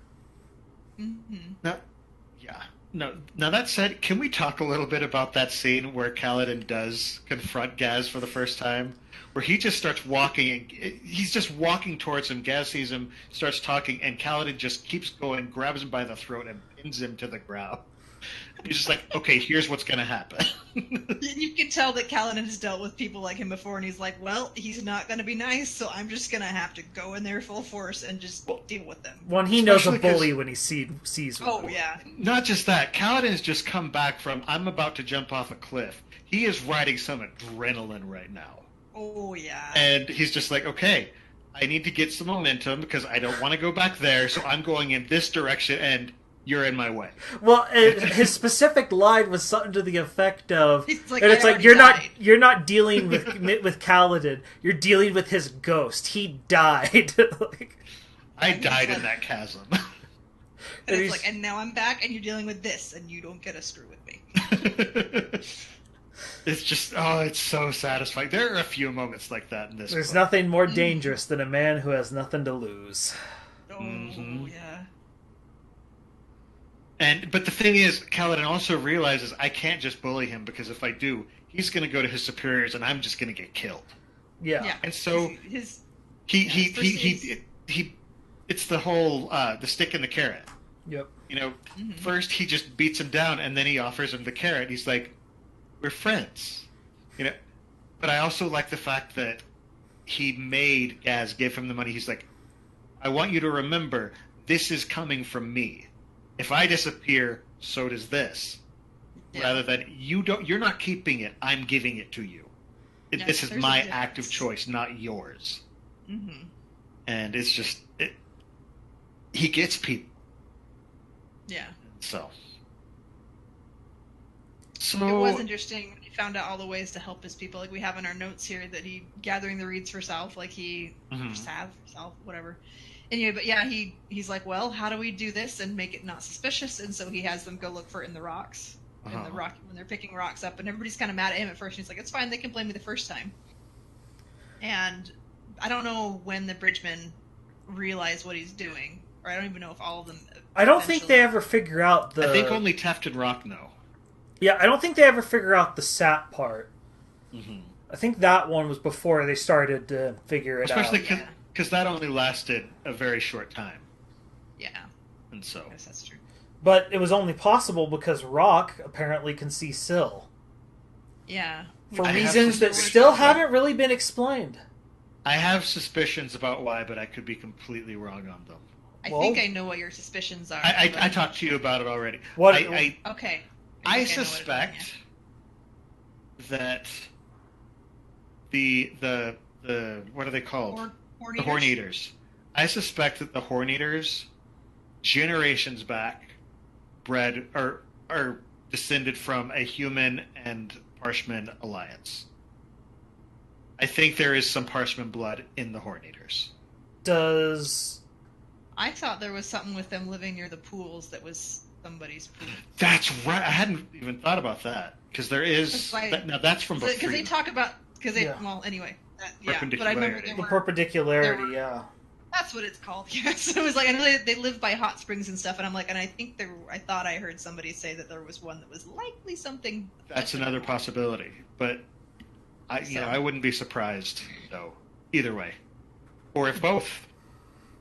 Now that said, can we talk a little bit about that scene where Kaladin does confront Gaz for the first time? Where he just starts walking, and he's just walking towards him. Gaz sees him, starts talking, and Kaladin just keeps going, grabs him by the throat, and pins him to the ground. He's just like, okay, here's what's going to happen. You can tell that Kaladin has dealt with people like him before, and he's like, well, he's not going to be nice, so I'm just going to have to go in there full force and just deal with them. When he knows a bully when he sees one. Oh, yeah. Not just that. Kaladin has just come back from, I'm about to jump off a cliff. He is riding some adrenaline right now. Oh, yeah. And he's just like, okay, I need to get some momentum because I don't want to go back there, so I'm going in this direction, and you're in my way. Well, his specific line was something to the effect of, you're not dealing with Caledon, you're dealing with his ghost. He died. I died in that chasm. And it's like, and now I'm back, and you're dealing with this, and you don't get a screw with me. It's just, it's so satisfying. There are a few moments like that in this There's book. nothing more dangerous than a man who has nothing to lose. Oh, yeah. But the thing is, Caledon also realizes I can't just bully him because if I do, he's going to go to his superiors and I'm just going to get killed. Yeah. And so he it's the whole the stick and the carrot. Yep. First he just beats him down and then he offers him the carrot. He's like, we're friends. But I also like the fact that he made Gaz give him the money. He's like, I want you to remember this is coming from me. If I disappear, so does this. Yeah. Rather than you're not keeping it. I'm giving it to you. This is my active choice, not yours. Mm-hmm. And it's just he gets people. Yeah. So it was interesting when he found out all the ways to help his people. Like we have in our notes here that he gathering the reeds for South, like he South, whatever. Anyway, but yeah, he's like, well, how do we do this and make it not suspicious? And so he has them go look for it in the rocks, in the rock when they're picking rocks up, and everybody's kind of mad at him at first. And he's like, it's fine, they can blame me the first time. And I don't know when the bridgemen realize what he's doing, Or I don't even know if all of them... I don't think they ever figure out the... I think only Taft and Rock know. Yeah, I don't think they ever figure out the sap part. Mm-hmm. I think that one was before they started to figure it out. Especially because that only lasted a very short time. Yeah. And so... I guess that's true. But it was only possible because Rock apparently can see Syl. Yeah. For reasons that still haven't really been explained. I have suspicions about why, but I could be completely wrong on them. I think I know what your suspicions are. I talked to you about it already. What? Okay. I suspect that the what are they called? Horn the Horn Eaters. I suspect that the Horn Eaters, generations back, bred or are descended from a human and Parshman alliance. I think there is some Parshman blood in the Horn Eaters. I thought there was something with them living near the pools that was somebody's pool. That's right. I hadn't even thought about that because there is. Now that's from book 3. Because they talk about well, anyway, but I remember the perpendicularity. Yeah, that's what it's called. Yeah, so it was like I know they live by hot springs and stuff, and I'm like, and I think I thought I heard somebody say that there was one that was likely something. That's another possibility, but I wouldn't be surprised though. Either way, or if both.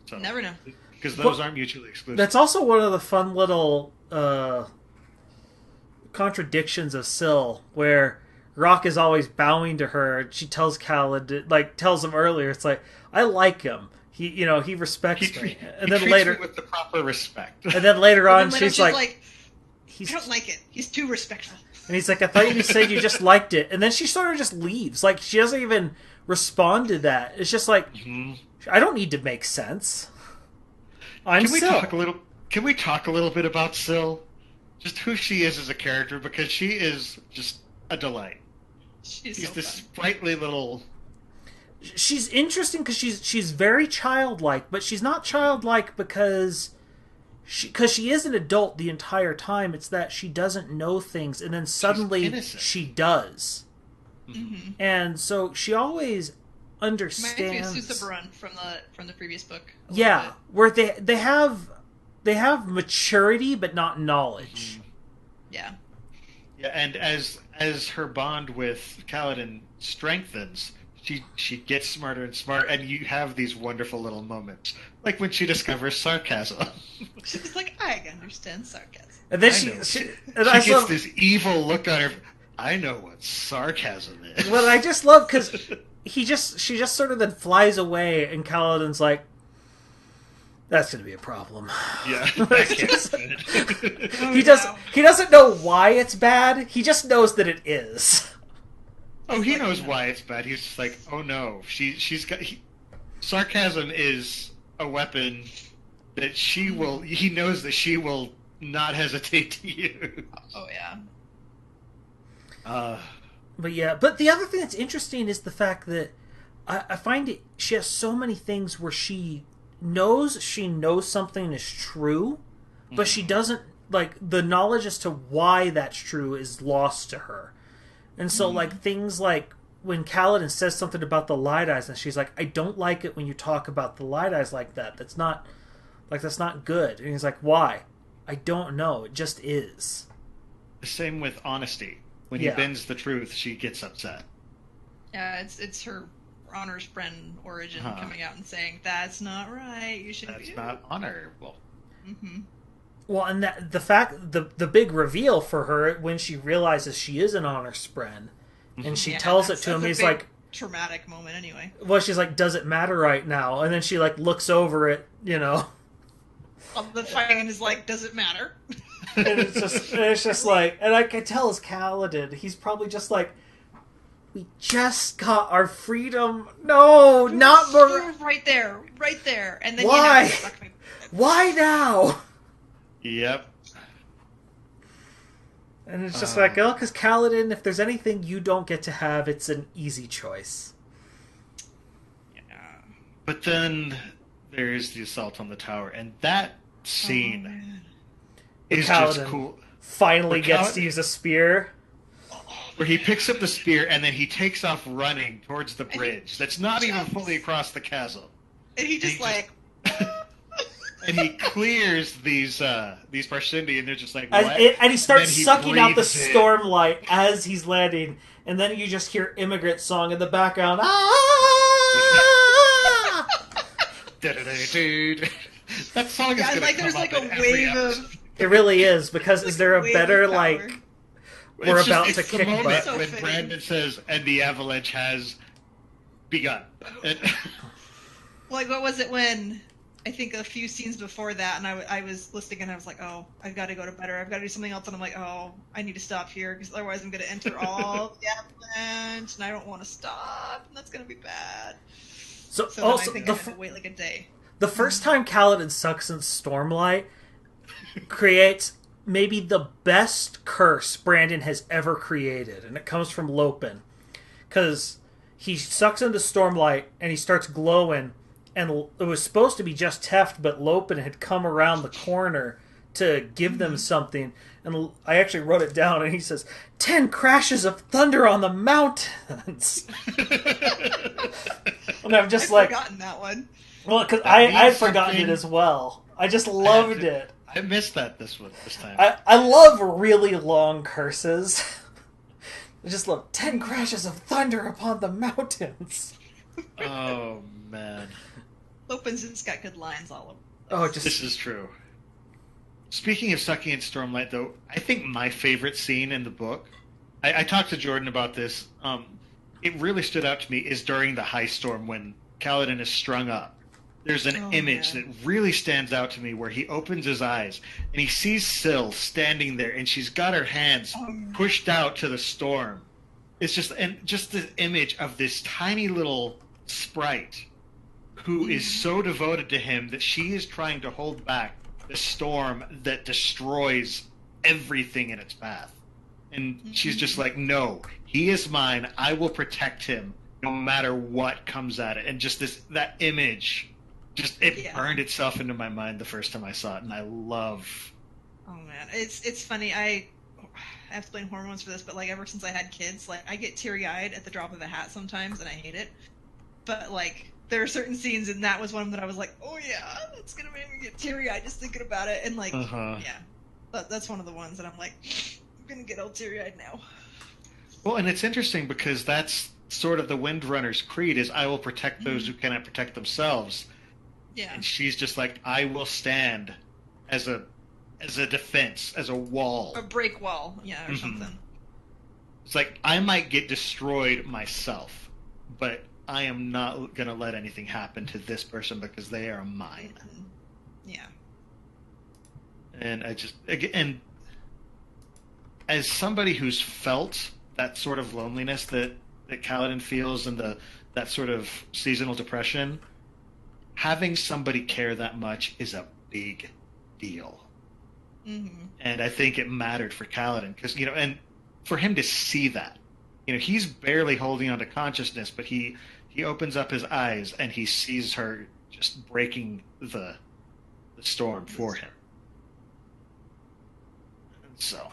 So, never know. Because those aren't mutually exclusive. That's also one of the fun little contradictions of Syl, where Rock is always bowing to her. She tells Khaled, tells him earlier, it's like, I like him. He respects me. And then later, me with the proper respect. And then later on, she's like, I don't like it. He's too respectful. And he's like, I thought you said you just liked it. And then she sort of just leaves. Like, she doesn't even respond to that. It's just like, I don't need to make sense. Can we talk a little bit about Syl? Just who she is as a character, because she is just a delight. She's this sprightly little... She's interesting because she's very childlike, but she's not childlike because she is an adult the entire time. It's that she doesn't know things, and then suddenly she does. Mm-hmm. And so she always understands. Reminds me of Susabaran from the previous book. Yeah, where they have maturity but not knowledge. Yeah. Yeah, and as her bond with Kaladin strengthens, she gets smarter and smarter, and you have these wonderful little moments, like when she discovers sarcasm. She's like, I understand sarcasm. And then she gets this evil look on her. I know what sarcasm is. Well, I just love because she just sort of then flies away, and Kaladin's like, that's going to be a problem. Yeah, he doesn't know why it's bad. He just knows that it is. Oh, he knows why it's bad. He's just like, oh no, sarcasm is a weapon that he knows that she will not hesitate to use. Oh yeah. But the other thing that's interesting is the fact that I find she has so many things where she knows something is true, but she doesn't, the knowledge as to why that's true is lost to her. And so, things like when Kaladin says something about the light eyes, and she's like, I don't like it when you talk about the light eyes like that. That's not good. And he's like, why? I don't know. It just is. The same with honesty. When he bends the truth, she gets upset. Yeah, it's her honor's friend origin coming out and saying, that's not right. You should. That's not honorable. Mm-hmm. Well, and the big reveal for her when she realizes she is an honor spren, and she tells it to him, he's like, traumatic moment anyway. Well, she's like, does it matter right now? And then she looks over it, The fighting and is like, does it matter? And it's just like, and I can tell it's Kaladin. He's probably just like, we just got our freedom. No, not more. Right there. And then why? Why now? Yep. And it's just because Kaladin, if there's anything you don't get to have, it's an easy choice. Yeah. But then there's the assault on the tower, and that scene is just cool. Finally gets to use a spear. Where he picks up the spear and then he takes off running towards the bridge that's not even fully across the chasm. And he just And he clears these Parsindi, and they're just like, And, what? and he starts And then he sucking out the breathes in. stormlight as he's landing, and then you just hear Immigrant Song in the background. Ah! That song is Yeah, gonna like come there's up like in a every wave episode. of. It really is, because is there a wave better, of power. like, we're It's about just, to it's the kick moment butt? So when fitting. Brandon says, and the avalanche has begun. And- Like, what was it when? I think a few scenes before that, and I was listening, and I was like, oh, I've got to go to bed, or I've got to do something else, and I'm like, oh, I need to stop here, because otherwise I'm going to enter all the avalanche, and I don't want to stop, and that's going to be bad. So, So then also, I think the, I have to wait like a day. the first time Kaladin sucks in Stormlight creates maybe the best curse Brandon has ever created, and it comes from Lopin. Because he sucks into Stormlight, and he starts glowing, and it was supposed to be just Teft, but Lopin had come around the corner to give them something. And I actually wrote it down, and he says, 10 crashes of thunder on the mountains. And I'm just I've like, forgotten that one. well, because That I means had forgotten something. it as well. I just loved it. I missed that this time. I love really long curses. I just love 10 crashes of thunder upon the mountains. Oh, man. Lopin's just got good lines all over. Oh, This just is true. Speaking of sucking in Stormlight, though, I think my favorite scene in the book, I talked to Jordan about this, it really stood out to me, is during the high storm when Caledon is strung up. There's an image that really stands out to me where he opens his eyes and he sees Syl standing there and she's got her hands pushed out to the storm. It's just the image of this tiny little sprite who is so devoted to him that she is trying to hold back the storm that destroys everything in its path. And she's just like, no, he is mine. I will protect him no matter what comes at it. And just that image, it burned itself into my mind the first time I saw it. And I love. Oh man, it's funny. I have to blame hormones for this, but like ever since I had kids, like I get teary-eyed at the drop of a hat sometimes, and I hate it. But like there are certain scenes, and that was one that I was like, oh yeah, that's gonna make me get teary-eyed just thinking about it. And like, yeah, that's one of the ones that I'm like, I'm gonna get all teary-eyed now. Well, and it's interesting because that's sort of the Windrunner's creed: is I will protect those who cannot protect themselves. Yeah. And she's just like, I will stand as a defense, as a wall. A break wall, yeah, or something. It's like, I might get destroyed myself, but I am not going to let anything happen to this person because they are mine. Yeah. And and as somebody who's felt that sort of loneliness that Kaladin feels and that sort of seasonal depression, having somebody care that much is a big deal. Mm-hmm. And I think it mattered for Kaladin because, and for him to see that, he's barely holding on to consciousness, but he opens up his eyes and he sees her just breaking the storm for him. And so.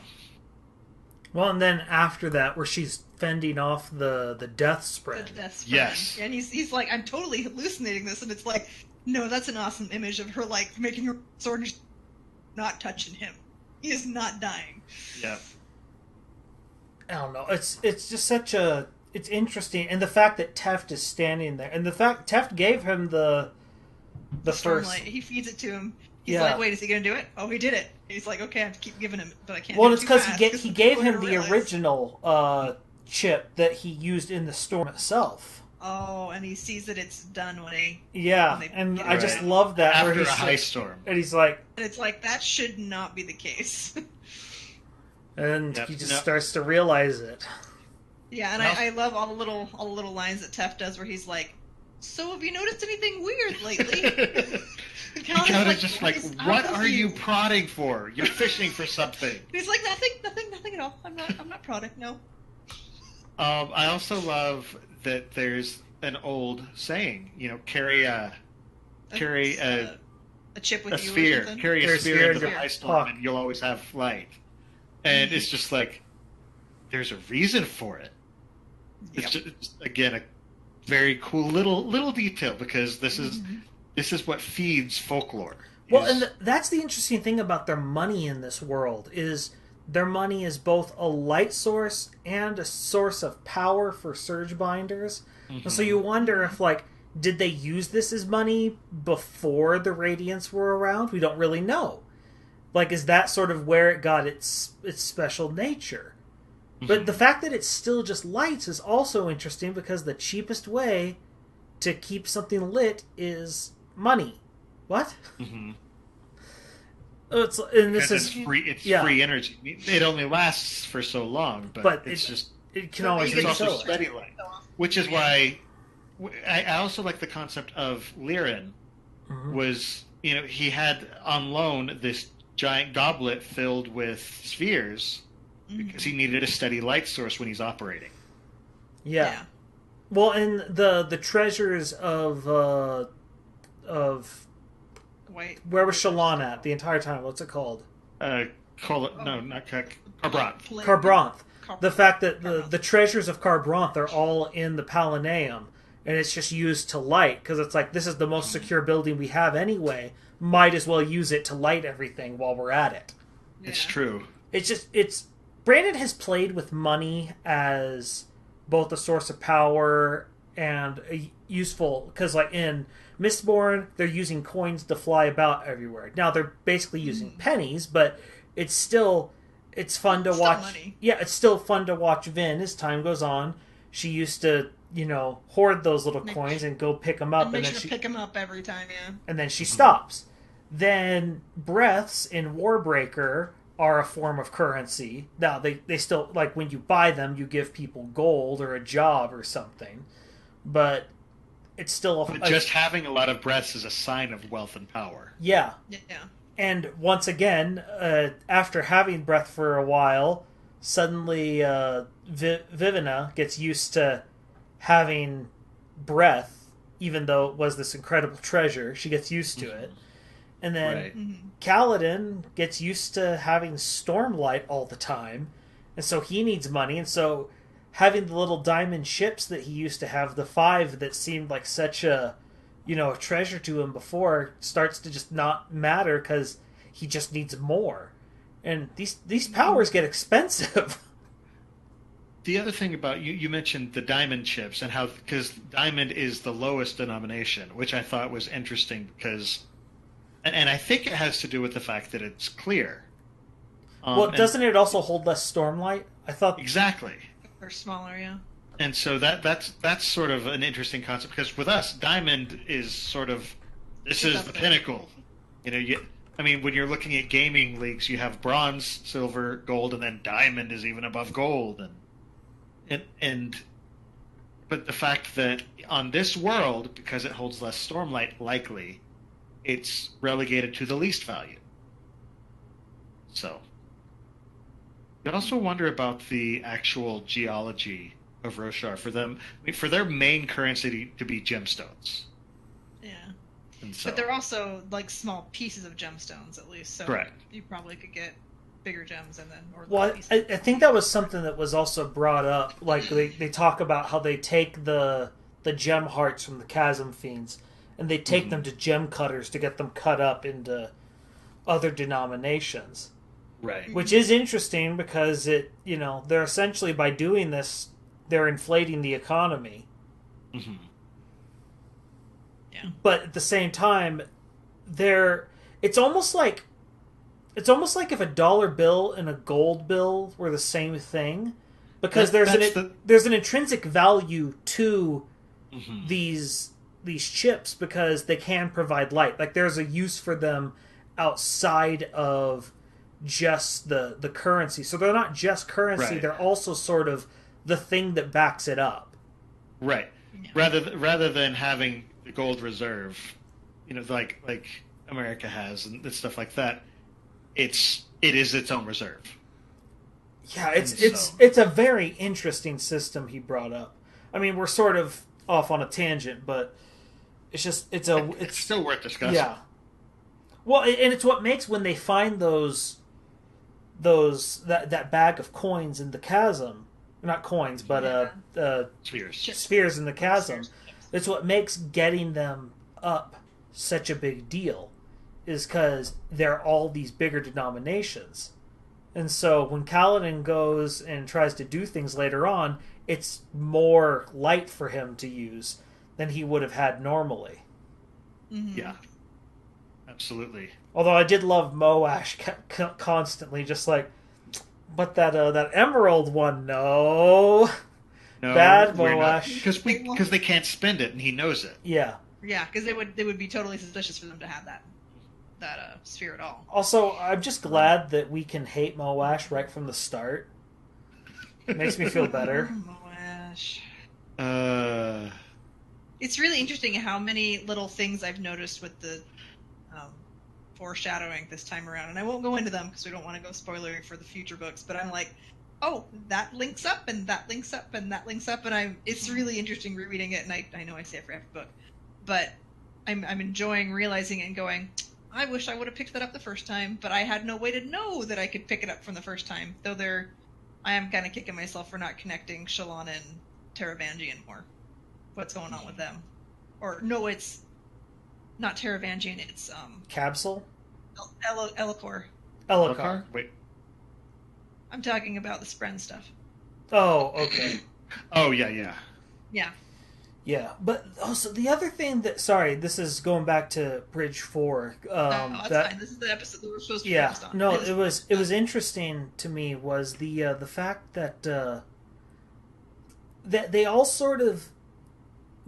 well, and then after that, where she's fending off the death spread. The death spread. Yes. And he's like, I'm totally hallucinating this, and it's like, no, that's an awesome image of her like making her sword and just not touching him. He is not dying. Yeah. I don't know. It's just it's interesting, and the fact that Teft is standing there, and the fact Teft gave him the first. Stormlight. He feeds it to him. He's Yeah. like, wait, is he gonna do it? Oh, he did it. He's like, okay, I have to keep giving him, but I can't. Well, do it it's too because fast, he gave people him are gonna the realize. original chip that he used in the storm itself. Oh, and he sees that it's done when he. Yeah, When they and get I it just right. love that After where a high storm. and he's like, And it's like that should not be the case. and Yep. he just Yep. starts to realize it. Yeah, and Well- I love all the little lines that Teft does where he's like, "So have you noticed anything weird lately?" And Kaladin's just like, "What is what up with are you prodding for? You're fishing for something. And he's like, nothing at all. I'm not prodding. No. I also love that there's an old saying, carry a chip with you sphere, or something. carry a Carry a sphere sphere into the in your high storm, pocket. and you'll always have light. And it's just like, there's a reason for it. It's just, again, a very cool little detail because this is what feeds folklore. Well, and that's the interesting thing about their money in this world is their money is both a light source and a source of power for surge binders. Mm-hmm. And so you wonder if, like, did they use this as money before the Radiants were around? We don't really know. Like, is that sort of where it got its special nature? Mm-hmm. But the fact that it's still just lights is also interesting because the cheapest way to keep something lit is money. What? Mm-hmm. It's free energy. It only lasts for so long, but it can always be also steady light, which is why I also like the concept of Lirin. Mm-hmm. Was he had on loan this giant goblet filled with spheres because he needed a steady light source when he's operating. Yeah. Well, and the treasures of Wait. Where was Shalon at the entire time? What's it called? Not Carbranth. Carbranth. The fact that the treasures of Carbranth are all in the Palanaeum, and it's just used to light, because it's like, this is the most secure building we have anyway. Might as well use it to light everything while we're at it. Yeah. It's true. Brandon has played with money as both a source of power and a useful, because like in Mistborn, they're using coins to fly about everywhere. Now they're basically using pennies, but it's fun to watch. Money. Yeah, it's still fun to watch Vin as time goes on. She used to, hoard those little coins and go pick them up, and then she pick them up every time, yeah. And then she stops. Then breaths in Warbreaker are a form of currency. Now they still, like, when you buy them, you give people gold or a job or something, but it's still just having a lot of breaths is a sign of wealth and power. Yeah. And once again, after having breath for a while, suddenly Vivina gets used to having breath, even though it was this incredible treasure. She gets used to it. And then Kaladin gets used to having Stormlight all the time, and so he needs money, and so having the little diamond ships that he used to have, the 5 that seemed like such a treasure to him before, starts to just not matter because he just needs more. And these powers get expensive. The other thing about you mentioned the diamond chips and how, because diamond is the lowest denomination, which I thought was interesting because, and I think it has to do with the fact that it's clear. Well, doesn't it also hold less stormlight? I thought exactly. They're smaller, yeah. And so that's sort of an interesting concept because with us, diamond is sort of this is the pinnacle. When you're looking at gaming leagues, you have bronze, silver, gold, and then diamond is even above gold, but the fact that on this world, because it holds less stormlight, likely it's relegated to the least value. So you also wonder about the actual geology of Roshar for them. For their main currency to be gemstones. Yeah. So, but they're also like small pieces of gemstones, at least. So correct. You probably could get bigger gems and then. I think that was something that was also brought up. Like they talk about how they take the gem hearts from the chasm fiends and they take them to gem cutters to get them cut up into other denominations. Right. Which is interesting because they're essentially, by doing this, they're inflating the economy. Mm-hmm. Yeah. But at the same time, it's almost like if a dollar bill and a gold bill were the same thing, because there's an intrinsic value to these chips because they can provide light. Like there's a use for them outside of just the currency. So they're not just currency, right. They're also sort of the thing that backs it up. Right. Yeah. Rather than having the gold reserve, like America has and stuff like that, it is its own reserve. Yeah, it's a very interesting system he brought up. I mean, we're sort of off on a tangent, but it's still worth discussing. Yeah. Well, and it's what makes when they find that bag of coins in the chasm, not coins, but spheres in the chasm. It's what makes getting them up such a big deal, is because there are all these bigger denominations. And so when Kaladin goes and tries to do things later on, it's more light for him to use than he would have had normally. Mm-hmm. Yeah. Absolutely. Although I did love Moash constantly, just like, but that emerald one, no. No, Bad Moash. Because they can't spend it, and he knows it. Yeah. Yeah, because they would be totally suspicious for them to have that sphere at all. Also, I'm just glad that we can hate Moash right from the start. It makes me feel better. Moash. Uh, It's really interesting how many little things I've noticed with the foreshadowing this time around, and I won't go into them because we don't want to go spoilery for the future books. But I'm like, oh, that links up, and that links up, and that links up, and it's really interesting rereading it. And I know I say it for every book, but I'm enjoying realizing it and going, I wish I would have picked that up the first time, but I had no way to know that I could pick it up from the first time. Though I am kind of kicking myself for not connecting Shalana and Taravangian more. What's going on with them? Or no, it's not Taravangian. It's Capsule? Ellicor. Ellicor? Wait. I'm talking about the Spren stuff. Oh, okay. Oh, yeah. Yeah. Yeah, but also the other thing that... Sorry, this is going back to Bridge 4. That's fine. This is the episode that we're supposed to focus on. No, it was interesting to me was the fact that that they all sort of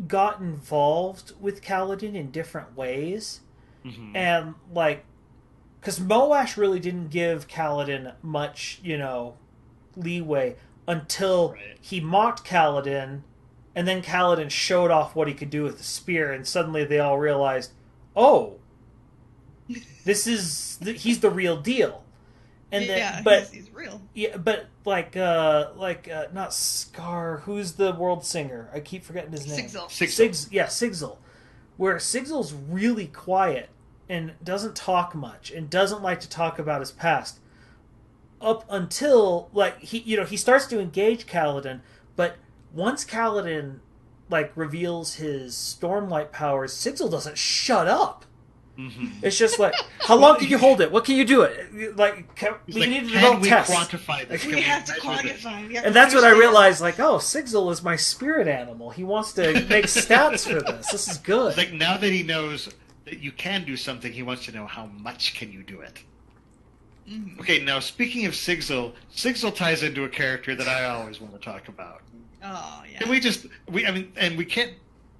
got involved with Kaladin in different ways. Mm-hmm. And, like... Because Moash really didn't give Kaladin much, leeway until he mocked Kaladin, and then Kaladin showed off what he could do with the spear, and suddenly they all realized, oh, he's the real deal. And then, he's real. Yeah, but not Scar. Who's the world singer? I keep forgetting his name. Sigzil. Where Sigzil's really quiet and doesn't talk much and doesn't like to talk about his past up until he starts to engage Kaladin, but once Kaladin reveals his Stormlight powers, Sigzil doesn't shut up. Mm-hmm. It's just like, how long can you hold it? What can you do it? We need to develop tests. Quantify this? We have to quantify. And that's when I realized, Sigzil is my spirit animal. He wants to make stats for this. This is good. It's now that he knows that you can do something, he wants to know how much can you do it. Mm-hmm. Okay, now speaking of Sigzil ties into a character that I always want to talk about. Oh, yeah. And we can't...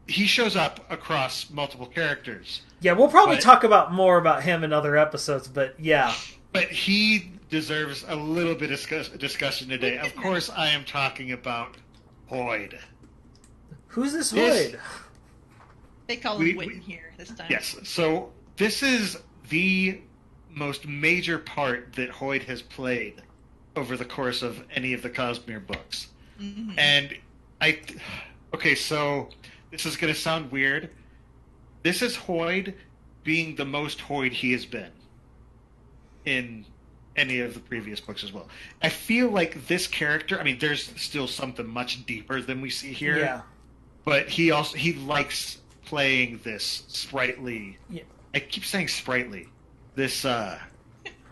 He shows up across multiple characters. Yeah, we'll probably talk more about him in other episodes, but yeah. But he deserves a little bit of discussion today. Of course, I am talking about Hoid. Who's this Hoid? They call him Witten here this time. Yes, so this is the most major part that Hoid has played over the course of any of the Cosmere books. Mm-hmm. And so this is going to sound weird. This is Hoid being the most Hoid he has been in any of the previous books as well. I feel like this character, there's still something much deeper than we see here. Yeah. But he likes playing this sprightly. Yeah. I keep saying sprightly. This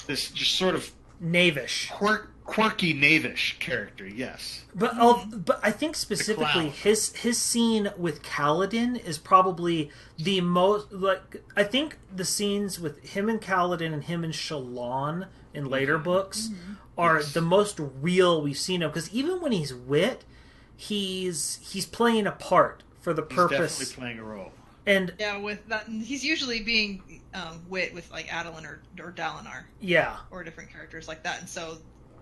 just sort of knavish, quirky knavish character. Yes, but I think specifically his scene with Kaladin is probably the most I think the scenes with him and Kaladin and him and Shallan in later books are the most real we've seen him, because even when he's Wit, he's playing a part for the purpose. He's definitely playing a role. And with that, he's usually being Wit with Adolin or Dalinar. Yeah. Or different characters like that, and so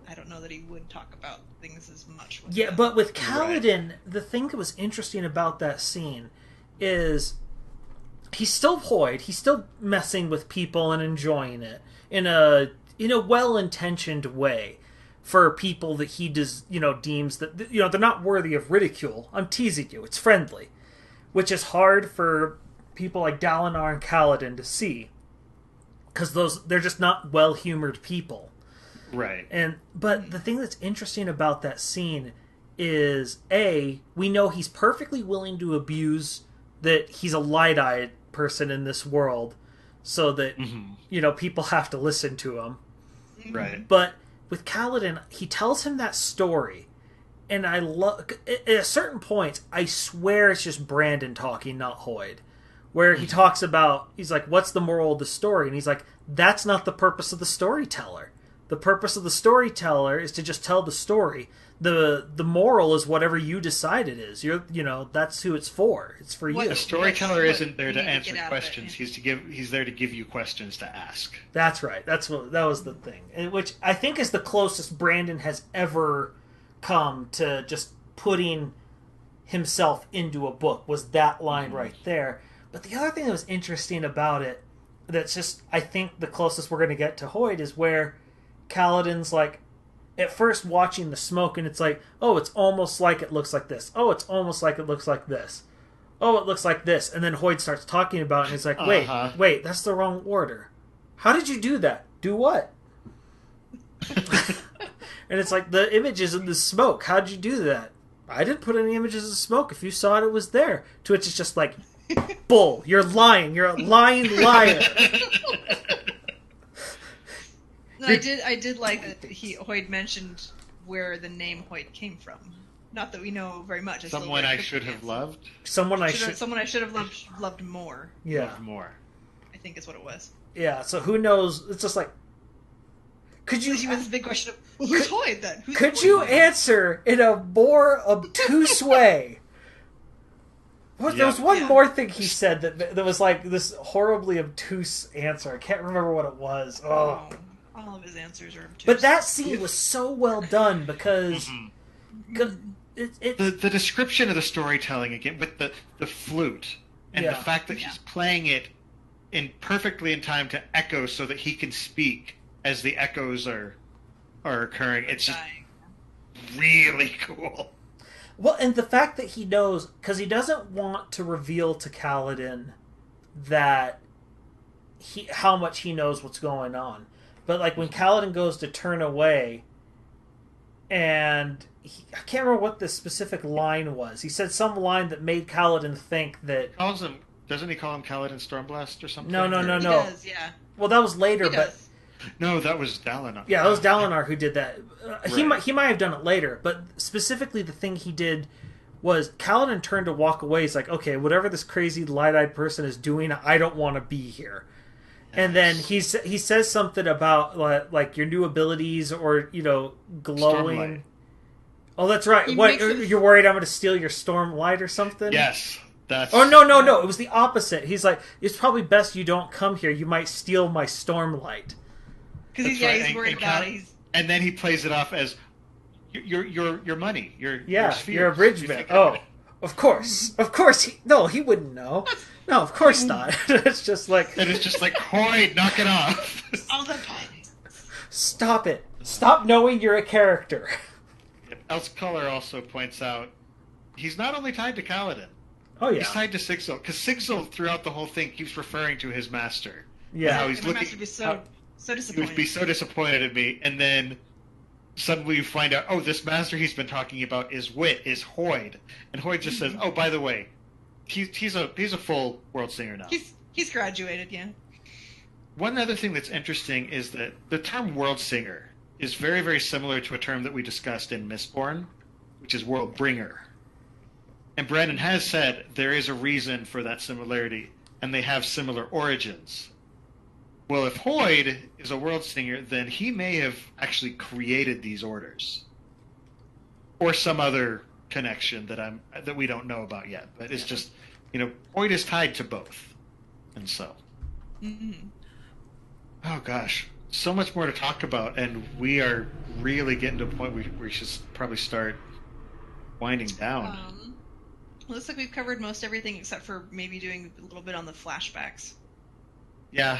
I don't know that he would talk about things as much. But with Kaladin, the thing that was interesting about that scene is he's still Hoid. He's still messing with people and enjoying it in a well-intentioned way for people that he deems that they're not worthy of ridicule. I'm teasing you. It's friendly. Which is hard for people like Dalinar and Kaladin to see, because they're just not well-humored people. Right. But the thing that's interesting about that scene is, we know he's perfectly willing to abuse that he's a light-eyed person in this world, so that people have to listen to him. Right. But with Caledon, he tells him that story, and I love. At a certain point, I swear it's just Brandon talking, not Hoyd, where he talks about, he's like, "What's the moral of the story?" And he's like, "That's not the purpose of the storyteller. The purpose of the storyteller is to just tell the story. The moral is whatever you decide it is. That's who it's for. It's for you." The storyteller isn't there to answer questions. He's there to give you questions to ask. That's right. That was the thing, which I think is the closest Brandon has ever come to just putting himself into a book, was that line right there. But the other thing that was interesting about it, that's just, I think, the closest we're going to get to Hoyd, is where Kaladin's like, at first watching the smoke, and it's like, oh, it's almost like it looks like this. Oh, it's almost like it looks like this. Oh, it looks like this. And then Hoyd starts talking about it, and he's like, wait, that's the wrong order. How did you do that? Do what? And it's like, the images in the smoke. How did you do that? I didn't put any images of smoke. If you saw it, it was there. To which it's just like, bull, you're lying. You're a lying liar. No, I did like that Hoyd mentioned where the name Hoyd came from. Not that we know very much. Someone I should have loved. Someone I should have loved more. Yeah, loved more. I think is what it was. Yeah. So who knows? It's just like, could you? With this big question of, well, who's Hoyd then? Could you answer in a more obtuse way? There was one more thing he said that was like this horribly obtuse answer. I can't remember what it was. Oh. All of his answers are obtuse. But that scene was so well done because the description of the storytelling again, with the flute and the fact that he's playing it perfectly in time to echo so that he can speak as the echoes are occurring. It's just really cool. Well, and the fact that he knows, because he doesn't want to reveal to Kaladin that how much he knows what's going on. But like when Caledon goes to turn away, and I can't remember what the specific line was. He said some line that made Caledon think that. Doesn't he call him Caledon Stormblessed or something? No. He does, yeah. Well, that was later, but no, that was Dalinar. Yeah, that was Dalinar who did that. He might have done it later, but specifically the thing he did was Caledon turned to walk away. He's like, okay, whatever this crazy light-eyed person is doing, I don't want to be here. And then he says something about like your new abilities or glowing. Stormlight. Oh, that's right. You're worried I'm going to steal your Stormlight or something? Yes, that's. Oh no! It was the opposite. He's like, it's probably best you don't come here. You might steal my Stormlight. Because he's worried about it. And then he plays it off as your money. Your your abridgment. Oh, of course. He wouldn't know. No, of course not. It's just like... And it's just like, Hoyd, knock it off. All the time. Stop it. Stop knowing you're a character. Else Color also points out, he's not only tied to Caledon. Oh, yeah. He's tied to Sigzil. Because Sigzil, throughout the whole thing, keeps referring to his master. Yeah. How he's my master would be so disappointed. He would be so disappointed in me. And then suddenly you find out, oh, this master he's been talking about is Hoyd. And Hoyd just says, oh, by the way, he's a full world singer now. He's graduated, yeah. One other thing that's interesting is that the term world singer is very, very similar to a term that we discussed in Mistborn, which is world bringer. And Brandon has said there is a reason for that similarity, and they have similar origins. Well, if Hoyd is a world singer, then he may have actually created these orders, or some other connection that we don't know about yet. But it's just, Hoyd is tied to both, and so. Mm-hmm. Oh gosh, so much more to talk about, and we are really getting to a point we should probably start winding down. Looks like we've covered most everything except for maybe doing a little bit on the flashbacks. Yeah.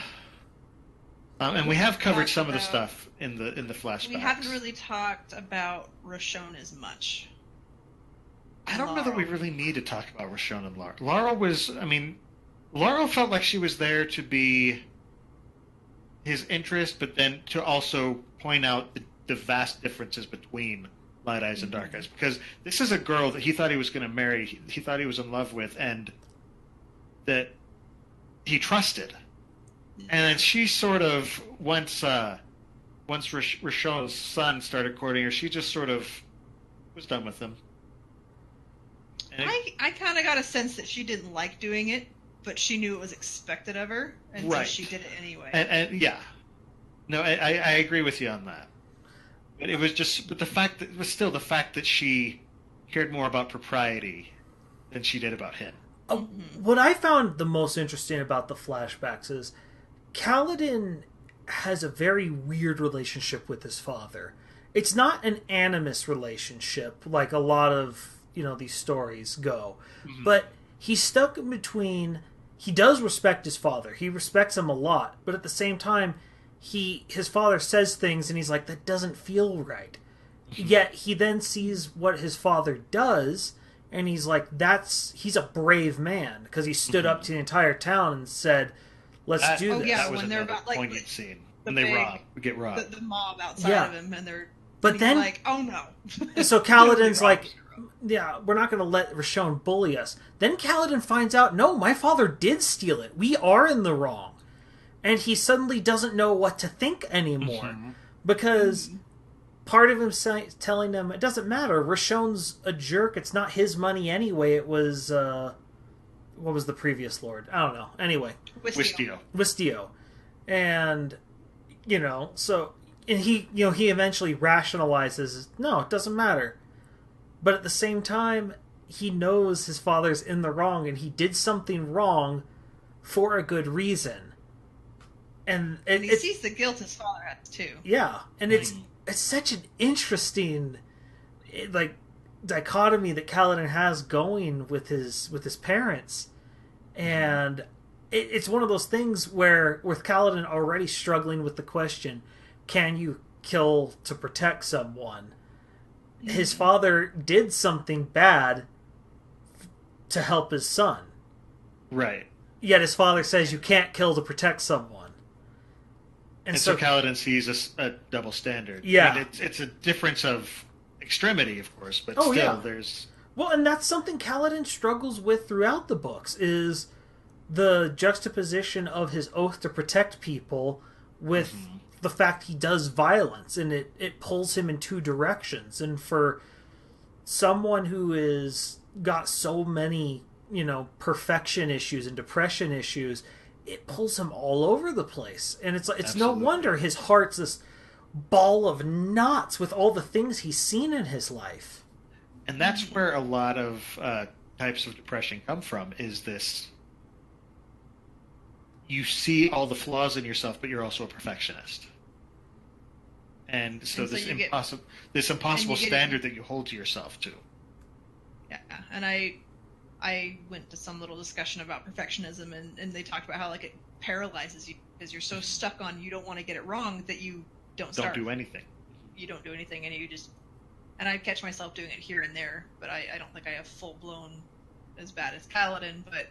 And we have covered some of the stuff in the flashbacks. We haven't really talked about Roshar as much. I don't know that we really need to talk about Roshar and Laurel. Laurel felt like she was there to be his interest, but then to also point out the vast differences between Light Eyes and Dark Eyes. Because this is a girl that he thought he was going to marry, he thought he was in love with, and that he trusted. And then she sort of once Rochelle's son started courting her, she just sort of was done with him. And I kind of got a sense that she didn't like doing it, but she knew it was expected of her, and so she did it anyway. And yeah, no, I agree with you on that. But it was just, but the fact that she cared more about propriety than she did about him. What I found the most interesting about the flashbacks is Kaladin has a very weird relationship with his father. It's not an animus relationship like a lot of, these stories go. Mm-hmm. But he's stuck in between. He does respect his father. He respects him a lot. But at the same time, his father says things and he's like, that doesn't feel right. Mm-hmm. Yet he then sees what his father does and he's like, he's a brave man because he stood up to the entire town and said, let's do this. Yeah, that was when they're about poignant scene. When they get robbed. The mob outside of him and but then like, oh no. So Kaladin's like, yeah, we're not going to let Roshar bully us. Then Kaladin finds out, no, my father did steal it. We are in the wrong. And he suddenly doesn't know what to think anymore. Mm-hmm. Because part of him telling them, it doesn't matter. Roshan's a jerk. It's not his money anyway. It was, what was the previous lord? I don't know. Anyway. Wistio. And, so, and he eventually rationalizes, no, it doesn't matter. But at the same time, he knows his father's in the wrong, and he did something wrong for a good reason. And he sees the guilt his father has too. Yeah, and it's such an interesting, dichotomy that Kaladin has going with his parents, and it's one of those things where with Kaladin already struggling with the question, can you kill to protect someone? His father did something bad to help his son. Right. Yet his father says you can't kill to protect someone. And so Kaladin sees a double standard. Yeah. I mean, it's a difference of extremity, of course, but there's... Well, and that's something Kaladin struggles with throughout the books, is the juxtaposition of his oath to protect people with... the fact he does violence, and it pulls him in two directions. And for someone who is got so many, perfection issues and depression issues, it pulls him all over the place. And it's Absolutely. No wonder his heart's this ball of knots with all the things he's seen in his life. And that's where a lot of types of depression come from, is this... You see all the flaws in yourself, but you're also a perfectionist. And so this impossible standard that you hold to yourself too. Yeah, and I went to some little discussion about perfectionism, and they talked about how it paralyzes you because you're so stuck on you don't want to get it wrong that you don't do anything. You don't do anything, and you just... And I catch myself doing it here and there, but I don't think I have full-blown as bad as Caledon, but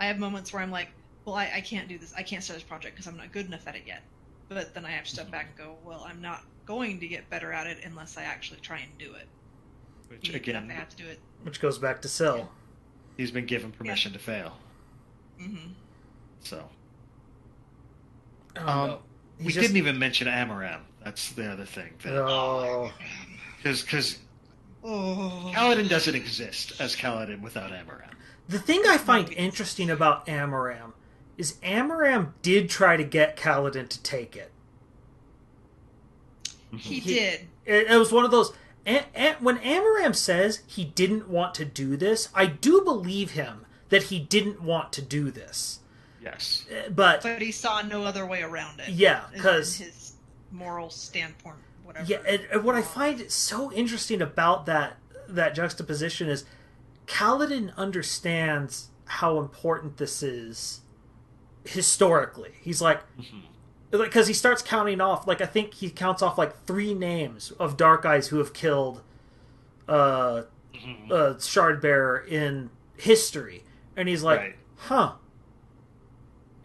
I have moments where I'm like, well, I can't do this. I can't start this project because I'm not good enough at it yet. But then I have to step back and go, well, I'm not going to get better at it unless I actually try and do it. Which, again, I have to do it. Which goes back to Syl. Yeah. He's been given permission to fail. Mm-hmm. So. We didn't even mention Amaram. That's the other thing. Because Kaladin doesn't exist as Kaladin without Amaram. The thing I find interesting about Amaram is Amaram did try to get Kaladin to take it. He did. It was one of those... when Amaram says he didn't want to do this, I do believe him that he didn't want to do this. Yes. But he saw no other way around it. Yeah, because... his moral standpoint, whatever. Yeah, and what I find so interesting about that juxtaposition is Kaladin understands how important this is historically. He's like... Because he starts counting off, I think he counts off 3 names of Dark Eyes who have killed Shardbearer in history. And he's like, right. Huh.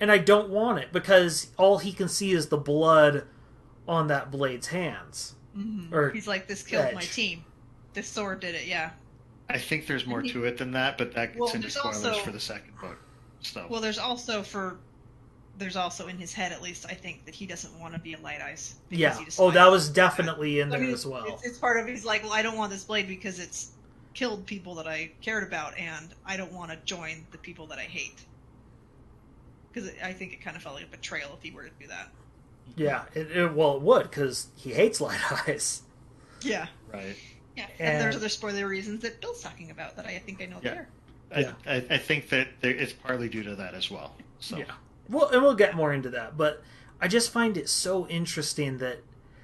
And I don't want it, because all he can see is the blood on that blade's hands. Mm-hmm. Or he's like, this killed my team. This sword did it, yeah. I think there's more to it than that, but that gets into spoilers for the second book. So. Well, there's also for there's also in his head, at least, I think, that he doesn't want to be a Light Eyes. Yeah. Oh, that was definitely in there as well. It's part of, he's like, well, I don't want this blade because it's killed people that I cared about, and I don't want to join the people that I hate. Because I think it kind of felt like a betrayal if he were to do that. Yeah, it would, because he hates Light Eyes. Yeah. Right. Yeah, and there's other spoiler reasons that Bill's talking about that I think I know there. I think that it's partly due to that as well. So. Yeah. Well, and we'll get more into that, but I just find it so interesting that...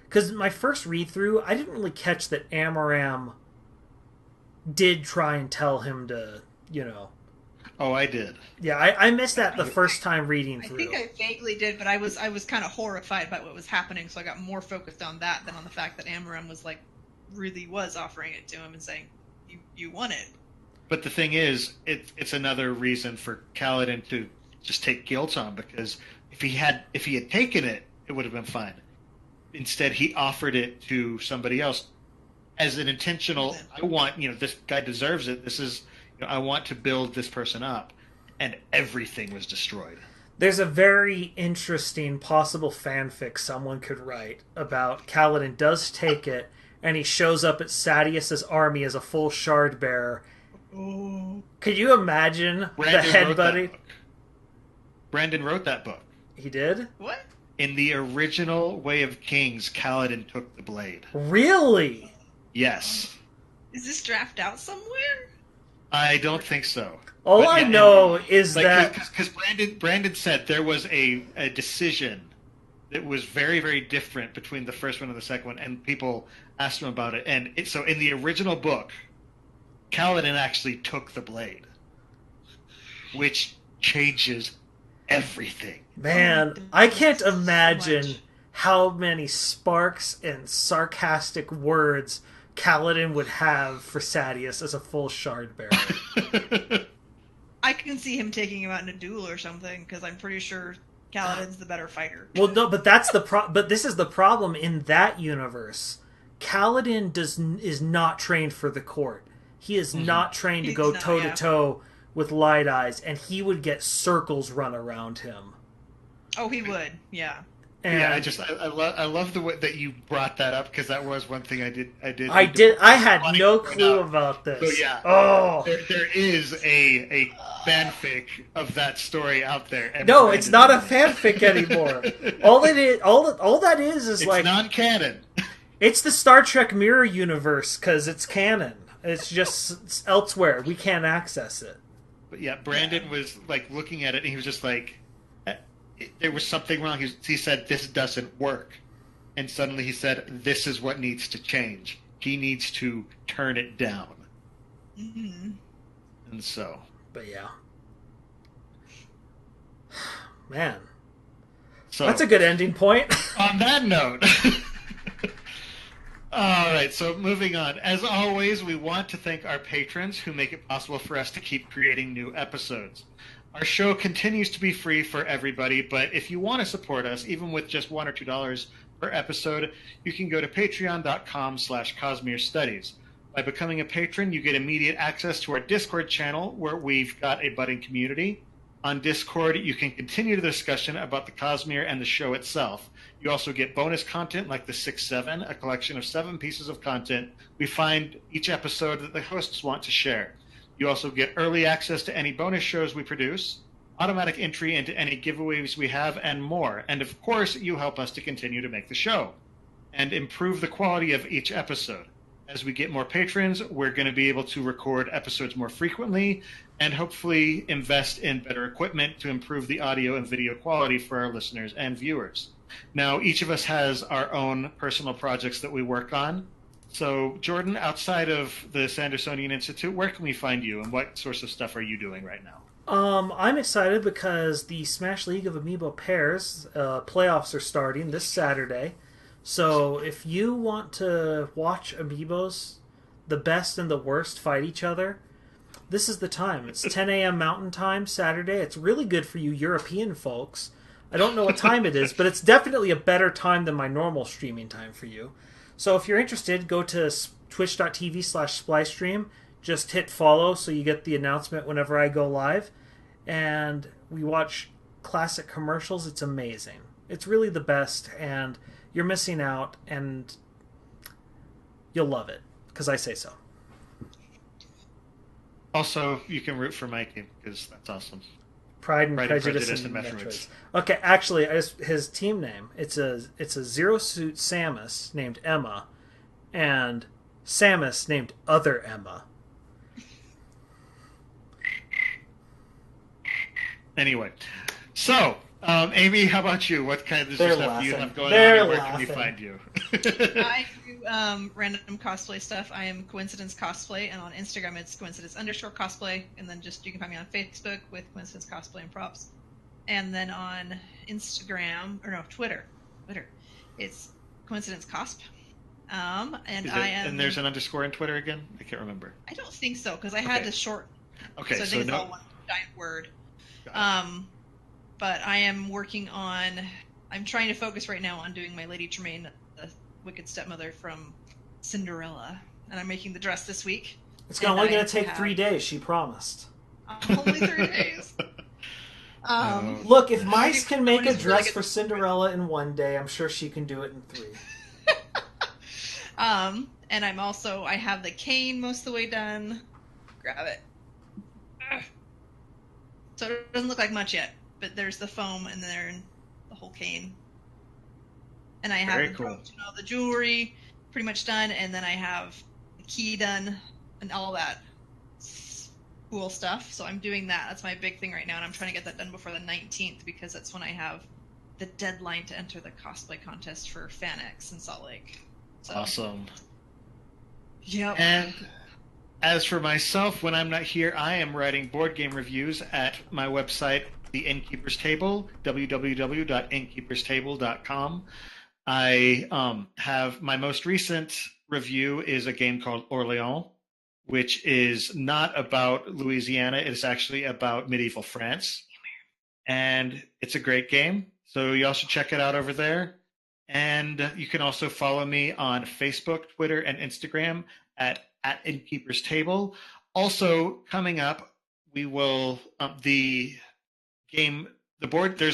Because my first read-through, I didn't really catch that Amaram did try and tell him to, Oh, I did. Yeah, I missed that the first time reading through. I think I vaguely did, but I was kind of horrified by what was happening, so I got more focused on that than on the fact that Amaram was really was offering it to him and saying, "You want it." But the thing is, it's another reason for Kaladin to just take guilt on, because if he had taken it, it would have been fine. Instead, he offered it to somebody else as an intentional. I want this guy deserves it. This is. I want to build this person up, and everything was destroyed. There's a very interesting possible fanfic someone could write about Kaladin does take it, and he shows up at Sadius's army as a full shard bearer. Oh. Could you imagine the headbutting? Brandon wrote that book. He did? What? In the original Way of Kings, Kaladin took the blade. Really? Yes. Is this draft out somewhere? I don't think so. All I know is that... Because Brandon said there was a decision that was very, very different between the first one and the second one, and people asked him about it. And so in the original book, Kaladin actually took the blade, which changes everything. Man, I can't imagine how many sparks and sarcastic words Kaladin would have for Sadius as a full shard bearer. I can see him taking him out in a duel or something, because I'm pretty sure Kaladin's the better fighter. Well, no, but that's the but this is the problem in that universe. Kaladin is not trained for the court. He is not trained to go toe to toe with Light Eyes, and he would get circles run around him. Oh, he would, yeah. And I love the way that you brought that up, because that was one thing I did. I had no clue about this. So yeah, there is a fanfic of that story out there. And no, it's not a fanfic anymore. all that is it's like non-canon. It's the Star Trek mirror universe because it's canon. It's just elsewhere. We can't access it. But yeah, Brandon was looking at it, and he was just like, there was something wrong. He said, this doesn't work. And suddenly he said, this is what needs to change. He needs to turn it down. Mm-hmm. And so. But yeah. Man. So, that's a good ending point. On that note. All right, so moving on. As always, we want to thank our patrons who make it possible for us to keep creating new episodes. Our show continues to be free for everybody, but if you want to support us, even with just $1 or $2 per episode, you can go to patreon.com/Cosmere Studies. By becoming a patron, you get immediate access to our Discord channel, where we've got a budding community. On Discord, you can continue the discussion about the Cosmere and the show itself. You also get bonus content like the 6-7, a collection of 7 pieces of content we find each episode that the hosts want to share. You also get early access to any bonus shows we produce, automatic entry into any giveaways we have, and more. And of course, you help us to continue to make the show and improve the quality of each episode. As we get more patrons, we're going to be able to record episodes more frequently and hopefully invest in better equipment to improve the audio and video quality for our listeners and viewers. Now, each of us has our own personal projects that we work on. So, Jordan, outside of the Sandersonian Institute, where can we find you, and what sorts of stuff are you doing right now? I'm excited because the Smash League of Amiibo Pairs playoffs are starting this Saturday. So, if you want to watch Amiibos, the best and the worst, fight each other, this is the time. It's 10 a.m. Mountain Time, Saturday. It's really good for you European folks. I don't know what time it is, but it's definitely a better time than my normal streaming time for you. So if you're interested, go to twitch.tv/Splicestream. Just hit follow so you get the announcement whenever I go live. And we watch classic commercials, it's amazing. It's really the best, and you're missing out, and you'll love it, because I say so. Also, you can root for Mikey, because that's awesome. Pride and Prejudice and Metroids. Okay, actually, his team name, it's a Zero-Suit Samus named Emma, and Samus named Other Emma. Anyway, so, Amy, how about you? What kind of stuff do you have going on, and where can we find you? I do random cosplay stuff. I am Coincidence Cosplay, and on Instagram it's Coincidence_cosplay, and then just you can find me on Facebook with Coincidence Cosplay and Props. And then on Twitter, it's Coincidence Cosp. And there's an underscore in Twitter again? I can't remember. I don't think so, because I had to shorten. Okay, so I think it's all one giant word. But I am working on. I'm trying to focus right now on doing my Lady Tremaine, the Wicked Stepmother from Cinderella, and I'm making the dress this week. It's only going to take 3 days. She promised. Only 3 days. Look, if Mice can make a dress for Cinderella in 1 day, I'm sure she can do it in 3. And I have the cane most of the way done. Grab it. So it doesn't look like much yet, but there's the foam and then the whole cane. And I have the jewelry pretty much done, and then I have the key done and all that cool stuff. So I'm doing that. That's my big thing right now, and I'm trying to get that done before the 19th because that's when I have the deadline to enter the cosplay contest for FanX in Salt Lake. So, awesome. Yep. And as for myself, when I'm not here, I am writing board game reviews at my website, The Innkeeper's Table, www.innkeeperstable.com. I have my most recent review is a game called Orléans, which is not about Louisiana. It's actually about medieval France. And it's a great game. So you all should check it out over there. And you can also follow me on Facebook, Twitter, and Instagram at Innkeeper's Table. Also, coming up, we will there's a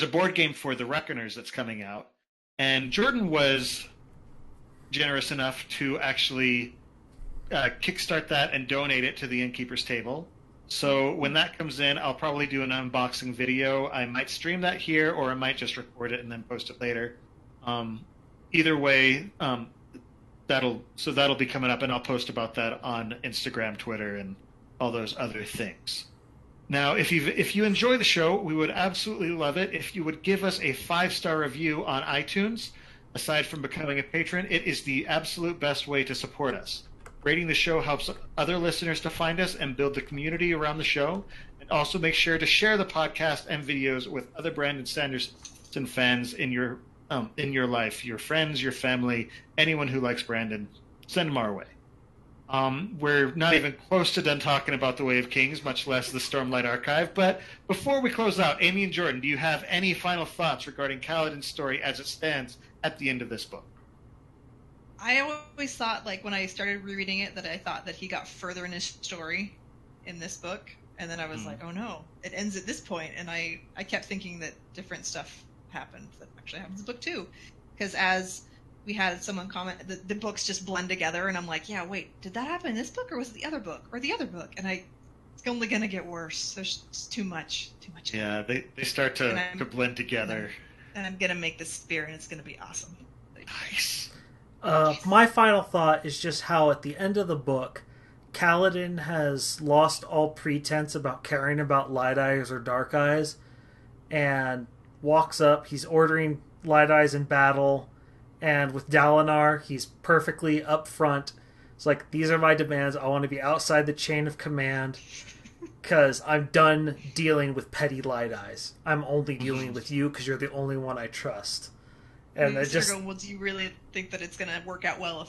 board game for the Reckoners that's coming out, and Jordan was generous enough to actually kickstart that and donate it to the Innkeeper's Table. So when that comes in, I'll probably do an unboxing video. I might stream that here, or I might just record it and then post it later. Either way, that'll be coming up, and I'll post about that on Instagram, Twitter, and all those other things. Now, if you enjoy the show, we would absolutely love it if you would give us a 5-star review on iTunes. Aside from becoming a patron, it is the absolute best way to support us. Rating the show helps other listeners to find us and build the community around the show. And also make sure to share the podcast and videos with other Brandon Sanderson fans in your life, your friends, your family, anyone who likes Brandon. Send them our way. We're not even close to done talking about the Way of Kings, much less the Stormlight Archive. But before we close out, Amy and Jordan, do you have any final thoughts regarding Kaladin's story as it stands at the end of this book? I always thought, like, when I started rereading it, that I thought that he got further in his story in this book. And then I was like, oh no, it ends at this point. And I kept thinking that different stuff happened that actually happens in book 2. Because as we had someone comment, the books just blend together, and I'm like, yeah, wait, did that happen in this book, or was it the other book, or the other book? And it's only going to get worse. There's just too much. Yeah, they start to blend together. And I'm going to make this spear, and it's going to be awesome. Nice. My final thought is just how at the end of the book, Caledon has lost all pretense about caring about light eyes or dark eyes, and walks up. He's ordering light eyes in battle, and with Dalinar, he's perfectly up front. It's like, these are my demands. I want to be outside the chain of command because I'm done dealing with petty light eyes. I'm only dealing with you because you're the only one I trust. And I just, well, do you really think that it's going to work out well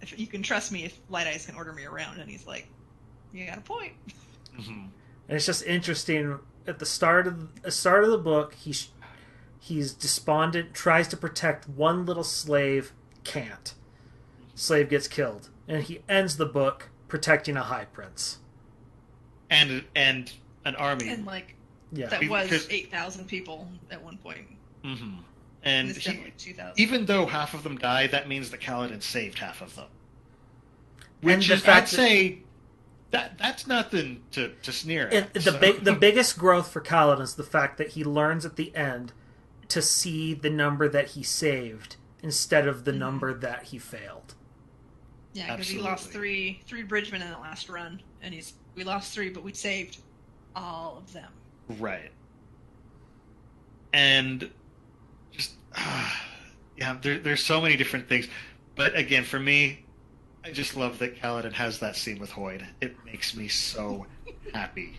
if you can trust me, if light eyes can order me around? And he's like, you got a point. And it's just interesting. At the start of the book, he's despondent, tries to protect one little slave, can't. Slave gets killed, and he ends the book protecting a high prince and an army, and like Yeah. That was Because- 8,000 people at one point. Mm-hmm. And It's definitely 2,000. even though half of them die, that means the Kaladin saved half of them. And Which the is, fact I'd that- say, that's nothing to sneer at. The biggest growth for Khaled is the fact that he learns at the end to see the number that he saved instead of the number that he failed. Yeah, because he lost three bridgemen in the last run, and we lost 3, but we saved all of them. Right. And just yeah, there's so many different things, but again, for me, I just love that Kaladin has that scene with Hoyd. It makes me so happy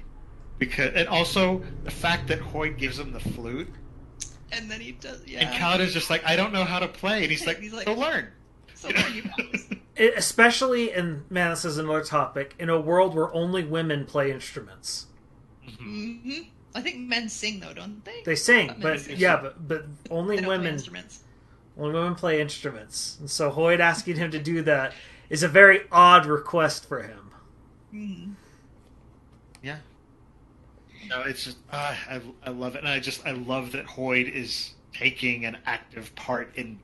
and also the fact that Hoyd gives him the flute, And then he does, yeah. and Kaladin's just like, I don't know how to play, and he's like, go learn. So learn, you guys. Especially in, man, this is another topic, in a world where only women play instruments. Mm-hmm. I think men sing though, don't they? They sing, Men but sing. yeah, but only They don't play women. instruments. Only women play instruments, and so Hoyd asking him to do that is a very odd request for him. Mm-hmm. Yeah. No, it's just I love it, and I love that Hoyd is taking an active part in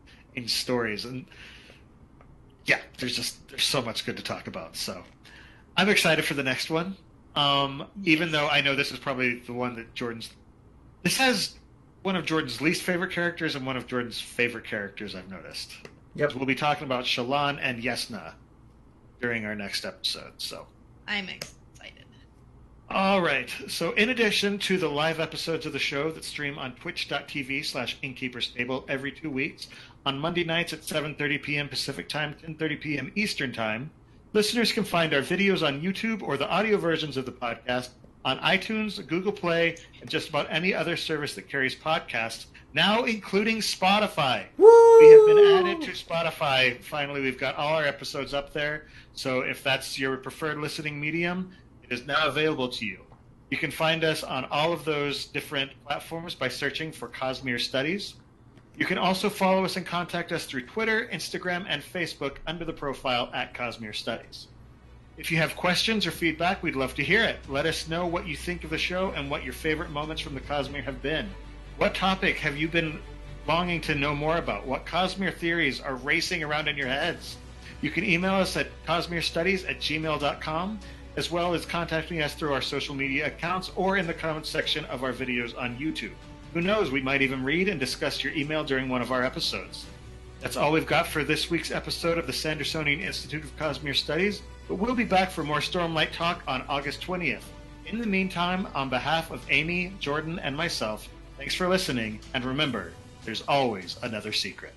stories, and yeah, there's so much good to talk about. So I'm excited for the next one. Even though I know this is probably the one that this has one of Jordan's least favorite characters and one of Jordan's favorite characters, I've noticed. Yep. We'll be talking about Shallan and Yesna during our next episode. So I'm excited. all right. So in addition to the live episodes of the show that stream on twitch.tv/InnkeeperStable every 2 weeks, on Monday nights at 7:30 p.m. Pacific Time, 10:30 p.m. Eastern Time, listeners can find our videos on YouTube or the audio versions of the podcast on iTunes, Google Play, and just about any other service that carries podcasts, now including Spotify. Woo! We have been added to Spotify. Finally, we've got all our episodes up there. So if that's your preferred listening medium, it is now available to you. You can find us on all of those different platforms by searching for Cosmere Studies. You can also follow us and contact us through Twitter, Instagram, and Facebook under the profile at Cosmere Studies. If you have questions or feedback, we'd love to hear it. Let us know what you think of the show and what your favorite moments from the Cosmere have been. What topic have you been longing to know more about? What Cosmere theories are racing around in your heads? You can email us at cosmerestudies@gmail.com, as well as contacting us through our social media accounts or in the comments section of our videos on YouTube. Who knows, we might even read and discuss your email during one of our episodes. That's all we've got for this week's episode of the Sandersonian Institute of Cosmere Studies, but we'll be back for more Stormlight talk on August 20th. In the meantime, on behalf of Amy, Jordan, and myself, thanks for listening, and remember, there's always another secret.